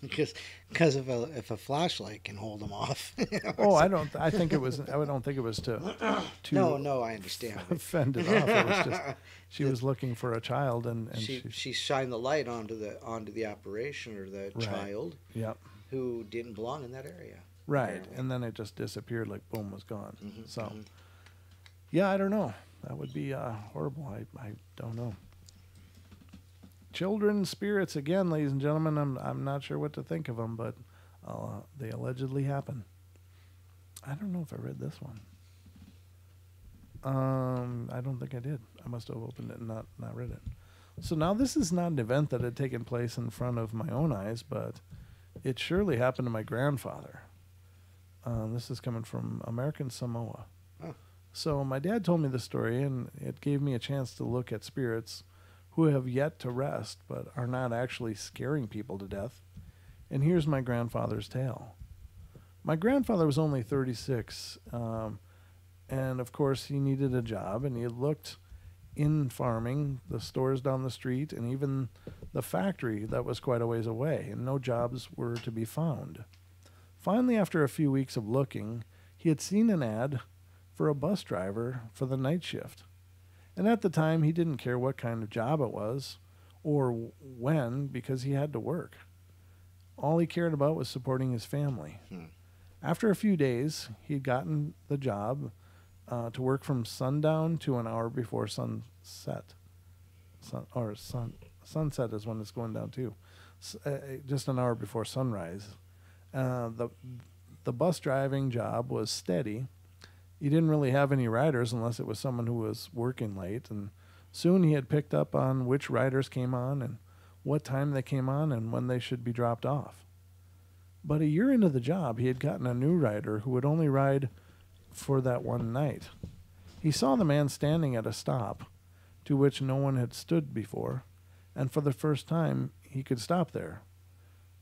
Because if a flashlight can hold them off. I don't think it was to No, I understand. Fend it off. It was just she was looking for a child and she shined the light onto the apparition or the child. Yep. Who didn't belong in that area. Right. And then it just disappeared, like boom, was gone. Mm-hmm, so mm-hmm. Yeah, I don't know. That would be horrible. I don't know. Children spirits, again, ladies and gentlemen, I'm not sure what to think of them, but they allegedly happen. I don't know if I read this one. I don't think I did. I must have opened it and not read it. So now this is not an event that had taken place in front of my own eyes, but it surely happened to my grandfather. This is coming from American Samoa. Oh. So my dad told me the story, and it gave me a chance to look at spirits who have yet to rest but are not actually scaring people to death. And here's my grandfather's tale. My grandfather was only 36, and of course he needed a job, and he had looked in farming, the stores down the street, and even the factory that was quite a ways away, and no jobs were to be found. Finally, after a few weeks of looking, he had seen an ad for a bus driver for the night shift. And at the time, he didn't care what kind of job it was or when, because he had to work. All he cared about was supporting his family. After a few days, he'd gotten the job to work from sundown to an hour before sunset. Sunset is when it's going down too. Just an hour before sunrise. The bus driving job was steady. He didn't really have any riders unless it was someone who was working late, and soon he had picked up on which riders came on and what time they came on and when they should be dropped off. But a year into the job, he had gotten a new rider who would only ride for that one night. He saw the man standing at a stop to which no one had stood before, and for the first time he could stop there.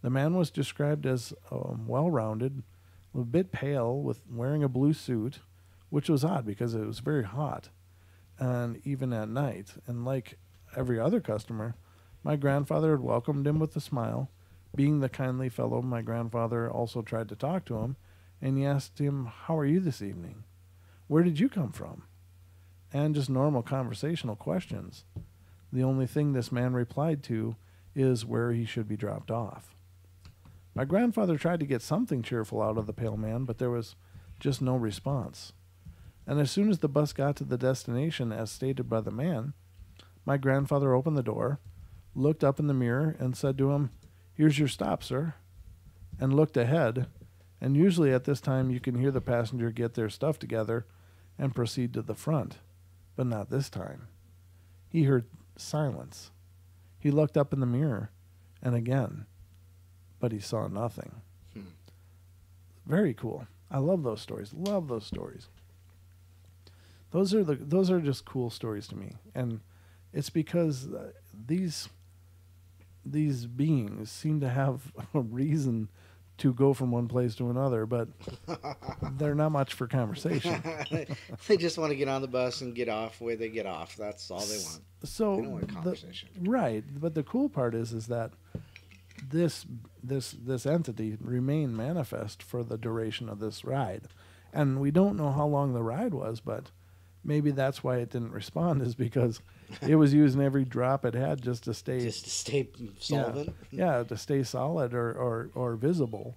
The man was described as well-rounded, a bit pale, with wearing a blue suit, which was odd because it was very hot, and even at night. And like every other customer, my grandfather had welcomed him with a smile. Being the kindly fellow, my grandfather also tried to talk to him, and he asked him, "How are you this evening? Where did you come from?" And just normal conversational questions. The only thing this man replied to is where he should be dropped off. My grandfather tried to get something cheerful out of the pale man, but there was just no response. And as soon as the bus got to the destination as stated by the man, my grandfather opened the door, looked up in the mirror, and said to him, "Here's your stop, sir," and looked ahead. And usually at this time you can hear the passenger get their stuff together and proceed to the front, but not this time. He heard silence. He looked up in the mirror, and again, but he saw nothing. Very cool. I love those stories. Love those stories. Those are just cool stories to me, and it's because these beings seem to have a reason to go from one place to another, but they're not much for conversation. They just want to get on the bus and get off where they get off. That's all they want. So they don't want a conversation. Right, but the cool part is that this entity remained manifest for the duration of this ride, and we don't know how long the ride was, but maybe that's why it didn't respond, is because it was using every drop it had just to stay solvent. Yeah, to stay solid or visible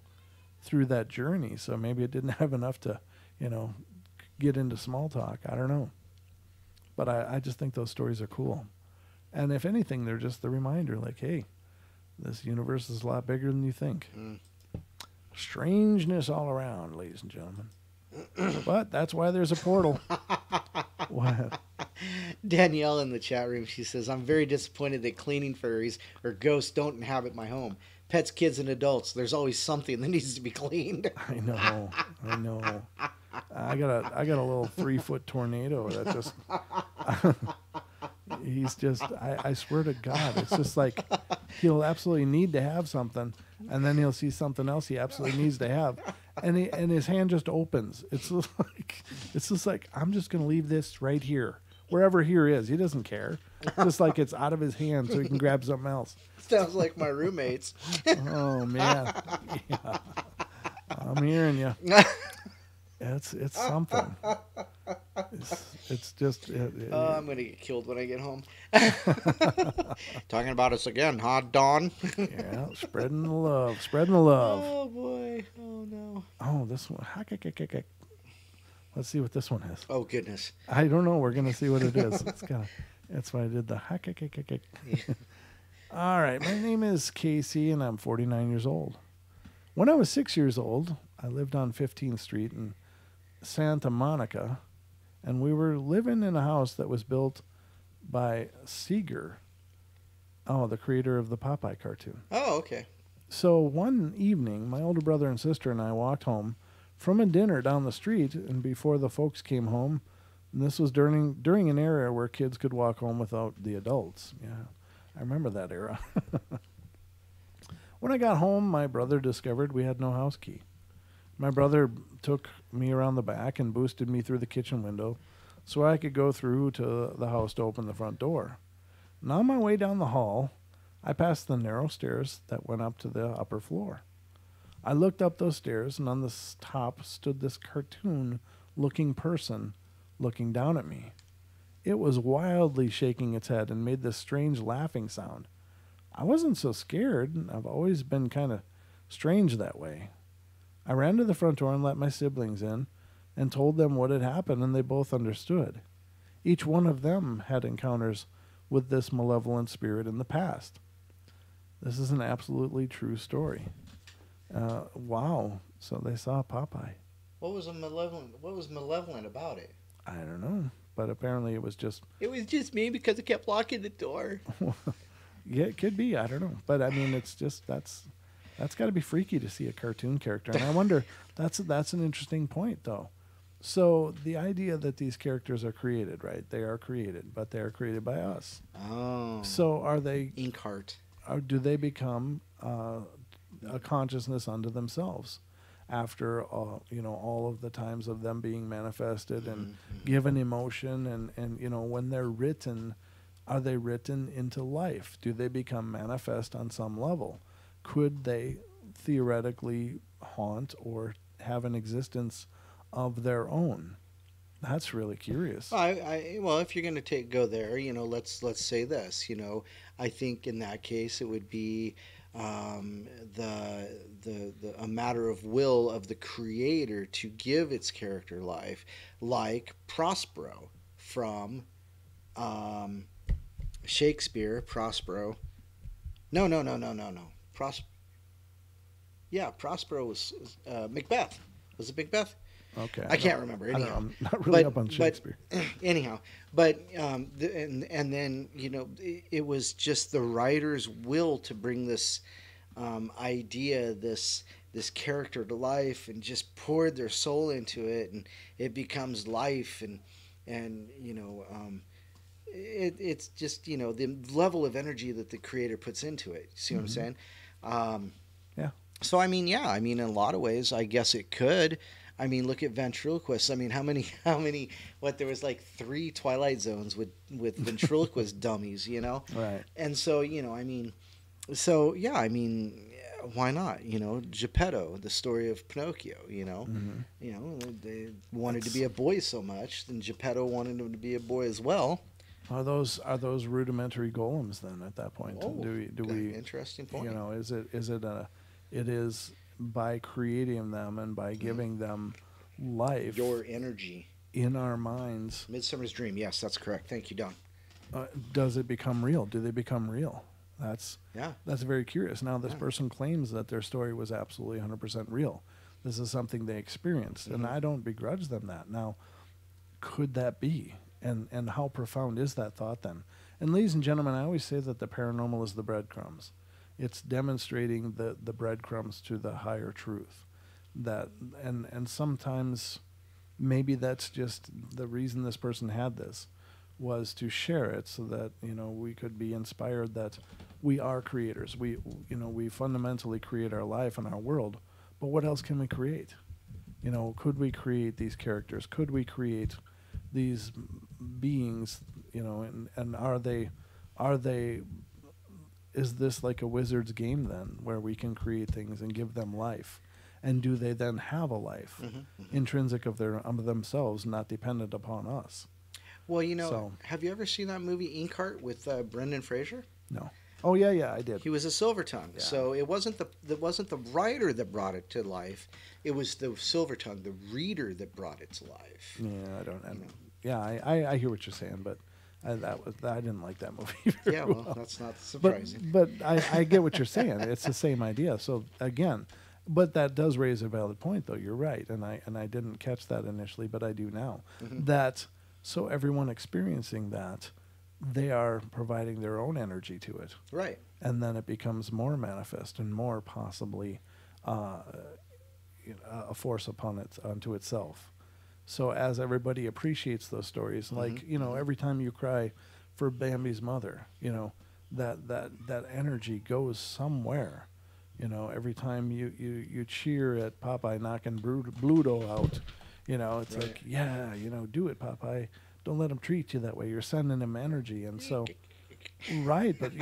through that journey. So maybe it didn't have enough to, get into small talk. I don't know. But I just think those stories are cool. And if anything, they're just the reminder, like, hey, this universe is a lot bigger than you think. Strangeness all around, ladies and gentlemen. But that's why there's a portal. What? Danielle in the chat room, she says, "I'm very disappointed that cleaning fairies or ghosts don't inhabit my home. Pets, kids, and adults, there's always something that needs to be cleaned." I know. I got a little 3-foot tornado that just he's just I swear to God, it's just like he'll absolutely need to have something, and then he'll see something else he absolutely needs to have, and his hand just opens. It's just like I'm just gonna leave this right here, wherever here is. He doesn't care. It's just like it's out of his hand so he can grab something else. Sounds like my roommates. Oh man, yeah. I'm hearing you. It's something. It's just. I'm gonna get killed when I get home. Talking about us again, huh, Dawn? Yeah, spreading the love. Oh boy! Oh no! Oh, this one. Let's see what this one is. Oh goodness! I don't know. We're gonna see what it is. That's why I did the Yeah. All right. My name is Casey, and I'm 49 years old. When I was 6 years old, I lived on 15th Street in Santa Monica, and we were living in a house that was built by Seeger, the creator of the Popeye cartoon. Oh, okay. So one evening, my older brother and sister and I walked home from a dinner down the street, and before the folks came home, and this was during an era where kids could walk home without the adults. Yeah, I remember that era. When I got home, my brother discovered we had no house key. My brother took me around the back and boosted me through the kitchen window so I could go through to the house to open the front door. And on my way down the hall, I passed the narrow stairs that went up to the upper floor. I looked up those stairs, and on the top stood this cartoon-looking person looking down at me. It was wildly shaking its head and made this strange laughing sound. I wasn't so scared. I've always been kind of strange that way. I ran to the front door and let my siblings in and told them what had happened, and they both understood. Each one of them had encounters with this malevolent spirit in the past. This is an absolutely true story. Wow. So they saw Popeye. What was malevolent about it? I don't know, but apparently it was just... It was just me because I kept locking the door. Yeah, it could be. I don't know. But, I mean, it's just... That's got to be freaky to see a cartoon character. And I wonder, that's an interesting point, though. So the idea that these characters are created, right? They are created, but they are created by us. Oh. So are they... Inkheart. Do they become a consciousness unto themselves after, all of the times of them being manifested and given emotion and when they're written, are they written into life? Do they become manifest on some level? Could they theoretically haunt or have an existence of their own? That's really curious. Well, if you're going to go there, let's say this. I think in that case it would be the a matter of will of the creator to give its character life, like Prospero from um, Shakespeare. Prospero. No, no, no, no, no, no. Yeah, Prospero was Macbeth. Was it Macbeth? Okay. I can't remember. I don't Anyhow, know. I'm not really up on Shakespeare. Anyhow, and then it was just the writer's will to bring this idea, this character to life, and just poured their soul into it, and it becomes life, and it's just the level of energy that the creator puts into it. See what I'm saying? Yeah. So in a lot of ways, I guess it could. Look at ventriloquists. How many? What, there was like 3 Twilight Zones with ventriloquist dummies, Right. And so why not? Geppetto, the story of Pinocchio. They wanted to be a boy so much, then Geppetto wanted him to be a boy as well. Are those rudimentary golems then at that point? Oh, do we interesting point. It is by creating them and by giving them life, your energy in our minds. Midsummer's Dream. Yes, that's correct. Thank you, Don. Does it become real? Do they become real? That's very curious. Now, this person claims that their story was absolutely 100% real. This is something they experienced, and I don't begrudge them that. Now, could that be? And how profound is that thought then? And ladies and gentlemen, I always say that the paranormal is the breadcrumbs. It's demonstrating the breadcrumbs to the higher truth. And sometimes maybe that's just the reason this person had this, was to share it so that we could be inspired that we are creators. We fundamentally create our life and our world, but what else can we create? Could we create these characters? Could we create these beings? And are they? Is this like a wizard's game then, where we can create things and give them life? And do they then have a life intrinsic of themselves, not dependent upon us? Well, have you ever seen that movie Inkheart with Brendan Fraser? No. Oh yeah, I did. He was a silver tongue. Yeah. So it wasn't the writer that brought it to life. It was the silver tongue, the reader, that brought it to life. Yeah, I don't. Yeah, I hear what you're saying, but I didn't like that movie very well. That's not surprising. But I get what you're saying. It's the same idea. So again, but that does raise a valid point, though. You're right, and I didn't catch that initially, but I do now. That so everyone experiencing that, they are providing their own energy to it, right? And then it becomes more manifest and more possibly a force unto itself. So as everybody appreciates those stories, like every time you cry for Bambi's mother, that energy goes somewhere. Every time you cheer at Popeye knocking Bluto out, it's right. like, yeah, do it, Popeye. Don't let him treat you that way. You're sending him energy, and so, right. But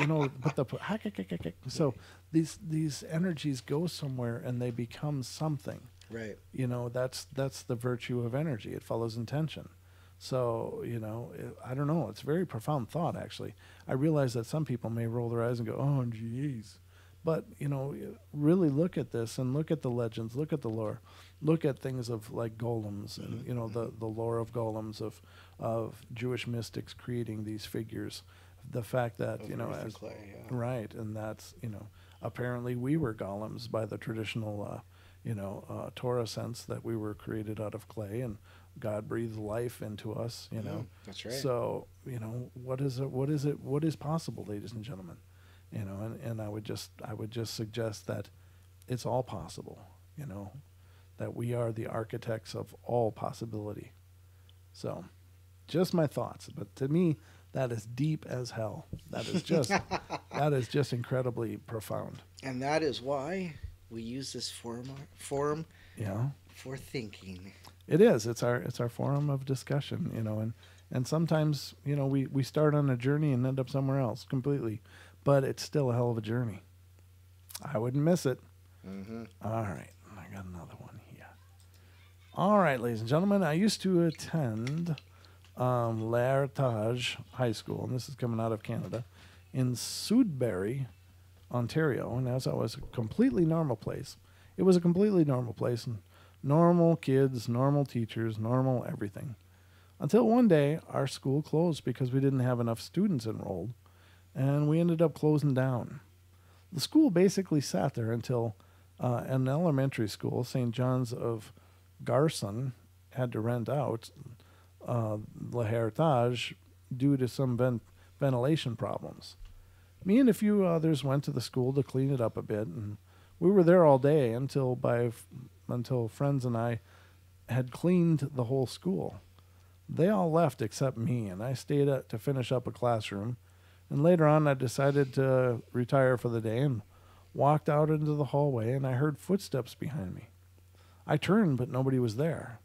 so these energies go somewhere and they become something. Right. That's the virtue of energy. It follows intention. So, I don't know. It's a very profound thought, actually. I realize that some people may roll their eyes and go, oh, geez. But, really look at this and look at the legends, look at the lore, look at things of like golems and, the lore of golems, of Jewish mystics creating these figures. The fact that, as clay, right. And that's, apparently we were golems by the traditional, Torah sense, that we were created out of clay and God breathed life into us, That's right. So, what is it? What is possible, ladies and gentlemen? And I would just suggest that it's all possible, that we are the architects of all possibility. So, just my thoughts, but to me, that is deep as hell. That is just incredibly profound. And that is why we use this forum for thinking. It is. It's our forum of discussion, and sometimes, we start on a journey and end up somewhere else completely. But it's still a hell of a journey. I wouldn't miss it. All right. I got another one here. All right, ladies and gentlemen, I used to attend L'Heritage High School, and this is coming out of Canada, in Sudbury, Ontario, and as I was a completely normal place. It was a completely normal place, and normal kids, normal teachers, normal everything. Until one day, our school closed because we didn't have enough students enrolled, and we ended up closing down. The school basically sat there until an elementary school, St. John's of Garson, had to rent out La Heritage due to some ventilation problems. Me and a few others went to the school to clean it up a bit, and we were there all day until friends and I had cleaned the whole school. They all left except me, and I stayed to finish up a classroom. And later on, I decided to retire for the day and walked out into the hallway, and I heard footsteps behind me. I turned, but nobody was there.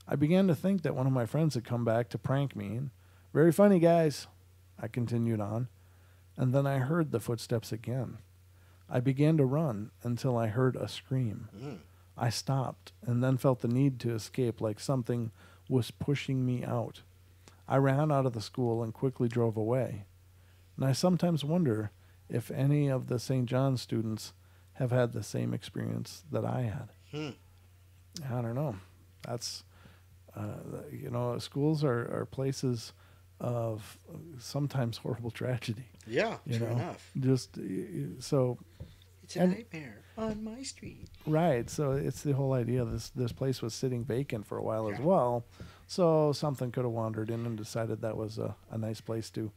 I began to think that one of my friends had come back to prank me. And, very funny, guys, I continued on. And then I heard the footsteps again. I began to run until I heard a scream. I stopped and then felt the need to escape, like something was pushing me out. I ran out of the school and quickly drove away. And I sometimes wonder if any of the St. John's students have had the same experience that I had. I don't know. That's, schools are places of sometimes horrible tragedy. Yeah, true enough. Just so. It's a nightmare on my street. Right. So it's the whole idea. This place was sitting vacant for a while as well. So something could have wandered in and decided that was a nice place to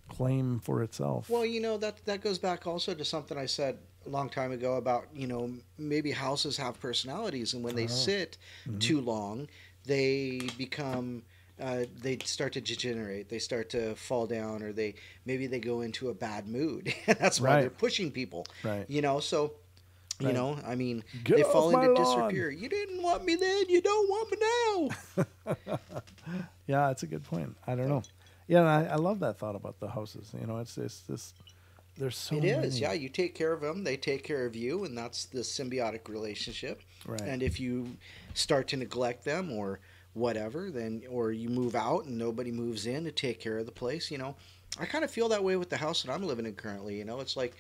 claim for itself. Well, that goes back also to something I said a long time ago about, maybe houses have personalities, and when they sit too long, they become, they start to degenerate. They start to fall down, or maybe they go into a bad mood. That's why they're pushing people. Right. So, Right. I mean, Get they off fall my into lawn. disrepair. You didn't want me then, you don't want me now. Yeah, that's a good point. I don't know. Yeah, and I love that thought about the houses. It's this. There's so many. It is, yeah. You take care of them, they take care of you, and that's the symbiotic relationship. Right. And if you start to neglect them or whatever, or you move out and nobody moves in to take care of the place, I kind of feel that way with the house that I'm living in currently. It's like,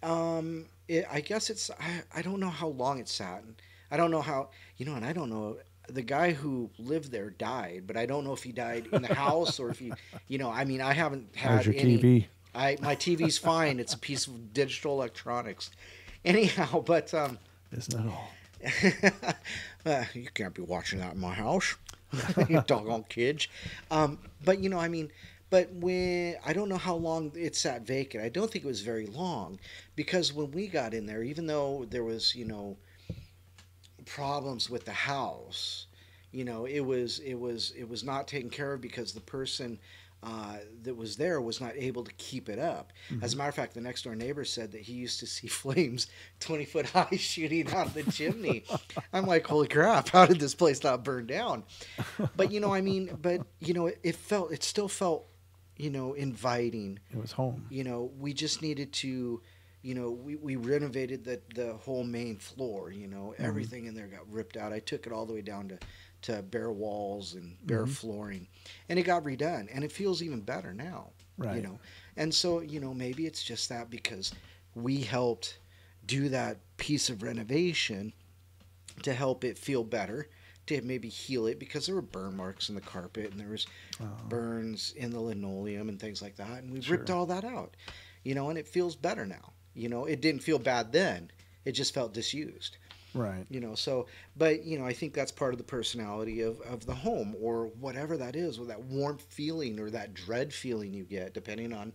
I guess it's, I don't know how long it's sat. And I don't know how, and I don't know. The guy who lived there died, but I don't know if he died in the house or if he, I haven't had How's your any. TV? My TV's fine. It's a piece of digital electronics. Anyhow, but Isn't it all? you can't be watching that in my house, you doggone kids. But but when I don't know how long it sat vacant. I don't think it was very long, because when we got in there, even though there was problems with the house, it was not taken care of because the person that was there was not able to keep it up. As a matter of fact, the next door neighbor said that he used to see flames 20 foot high shooting out of the chimney. I'm like, holy crap, how did this place not burn down? But it still felt inviting. It was home. We just needed to, we renovated the whole main floor. Everything in there got ripped out. I took it all the way down to bare walls and bare flooring, and it got redone, and it feels even better now. Right. And so maybe it's just that because we helped do that piece of renovation to help it feel better, to maybe heal it, because there were burn marks in the carpet and there was burns in the linoleum and things like that, and we ripped all that out, and it feels better now. It didn't feel bad then, it just felt disused. Right. But I think that's part of the personality of the home, or whatever that is, with that warm feeling or that dread feeling you get, depending on,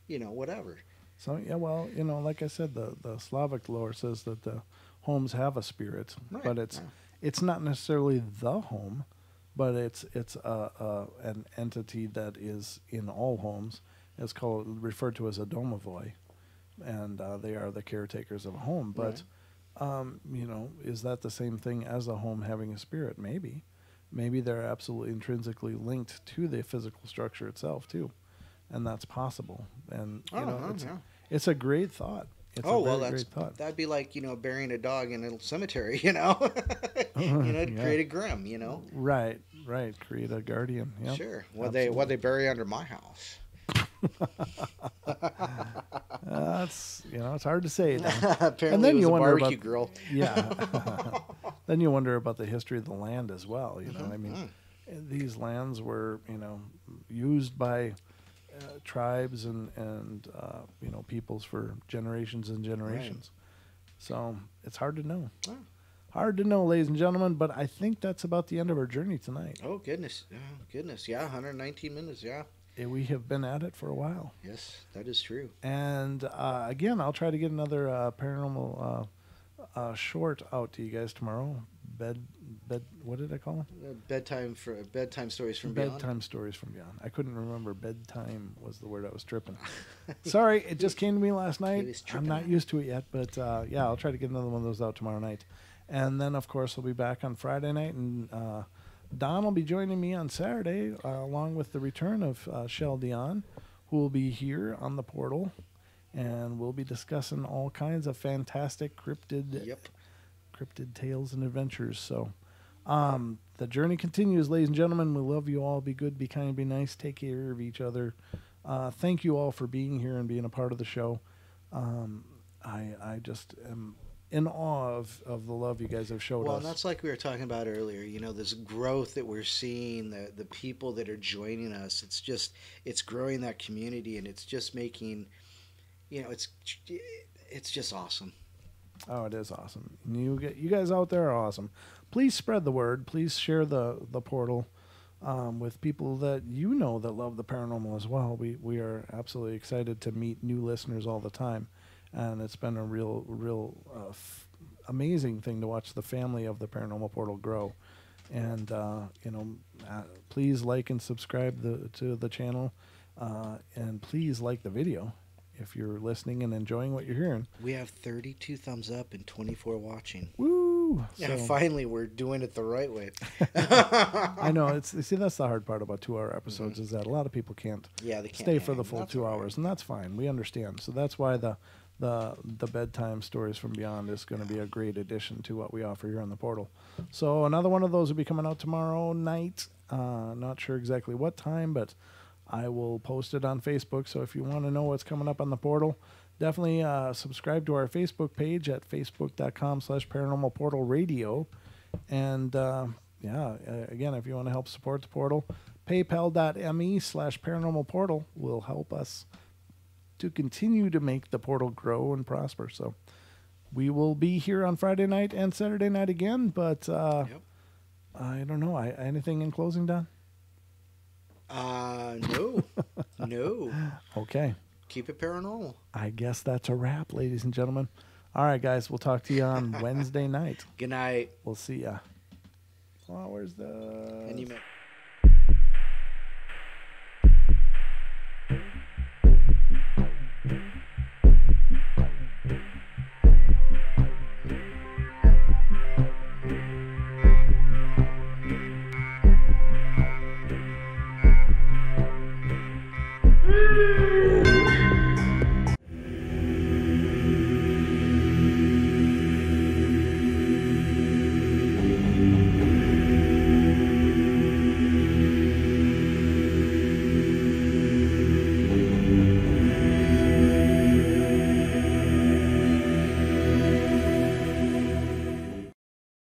whatever. So, yeah, well, like I said, the Slavic lore says that the homes have a spirit, Right. but it's not necessarily the home, but it's an entity that is in all homes. It's referred to as a domovoi, and they are the caretakers of a home. But Right. Is that the same thing as a home having a spirit? Maybe they're absolutely intrinsically linked to the physical structure itself too, and that's possible. And it's a great thought. It's Oh a well, very great thought. that'd be like burying a dog in a cemetery. It'd Yeah. create a grim. Right, right. Create a guardian. Yep. Sure. What they bury under my house? That's it's hard to say. Apparently, And then it was you a wonder barbecue about grill. Yeah. Then you wonder about the history of the land as well. I mean, Mm-hmm. these lands were used by tribes and peoples for generations and generations. So it's hard to know. Oh. Hard to know, ladies and gentlemen. But I think that's about the end of our journey tonight. Oh goodness, goodness, yeah, 119 minutes, yeah. We have been at it for a while. Yes, that is true. And again, I'll try to get another paranormal short out to you guys tomorrow. What did I call them? Bedtime stories from beyond. Bedtime stories from beyond. I couldn't remember. Bedtime was the word I was tripping. Sorry, it just came to me last night. I'm not used to it yet, but yeah, I'll try to get another one of those out tomorrow night. And then, of course, we'll be back on Friday night, and Don will be joining me on Saturday, along with the return of Shell Dion, who will be here on the portal, and we'll be discussing all kinds of fantastic cryptid tales and adventures. So the journey continues, ladies and gentlemen. We love you all. Be good, be kind, be nice. Take care of each other. Thank you all for being here and being a part of the show. I just am in awe of the love you guys have showed us. Well, and that's like we were talking about earlier, this growth that we're seeing, the people that are joining us, it's growing that community, and it's just making, it's just awesome. Oh, it is awesome. You guys out there are awesome. Please spread the word. Please share the portal with people that that love the paranormal as well. We are absolutely excited to meet new listeners all the time. And it's been a real amazing thing to watch the family of the Paranormal Portal grow. And, please like and subscribe to the channel. And please like the video if you're listening and enjoying what you're hearing. We have 32 thumbs up and 24 watching. Woo! Yeah, finally, we're doing it the right way. I know. See, that's the hard part about 2-hour episodes is that a lot of people can't stay for the full 2 hours. And that's fine. We understand. So that's why the bedtime stories from beyond is going to be a great addition to what we offer here on the portal. So another one of those will be coming out tomorrow night. Not sure exactly what time, but I will post it on Facebook. So if you want to know what's coming up on the portal, definitely subscribe to our Facebook page at facebook.com/paranormalportalradio. And again, if you want to help support the portal, paypal.me/paranormalportal will help us to continue to make the portal grow and prosper. So we will be here on Friday night and Saturday night again, but I don't know. Anything in closing, Don? No. No. Okay. Keep it paranormal. I guess that's a wrap, ladies and gentlemen. All right, guys. We'll talk to you on Wednesday night. Good night. We'll see ya. Oh, where's the... And you may...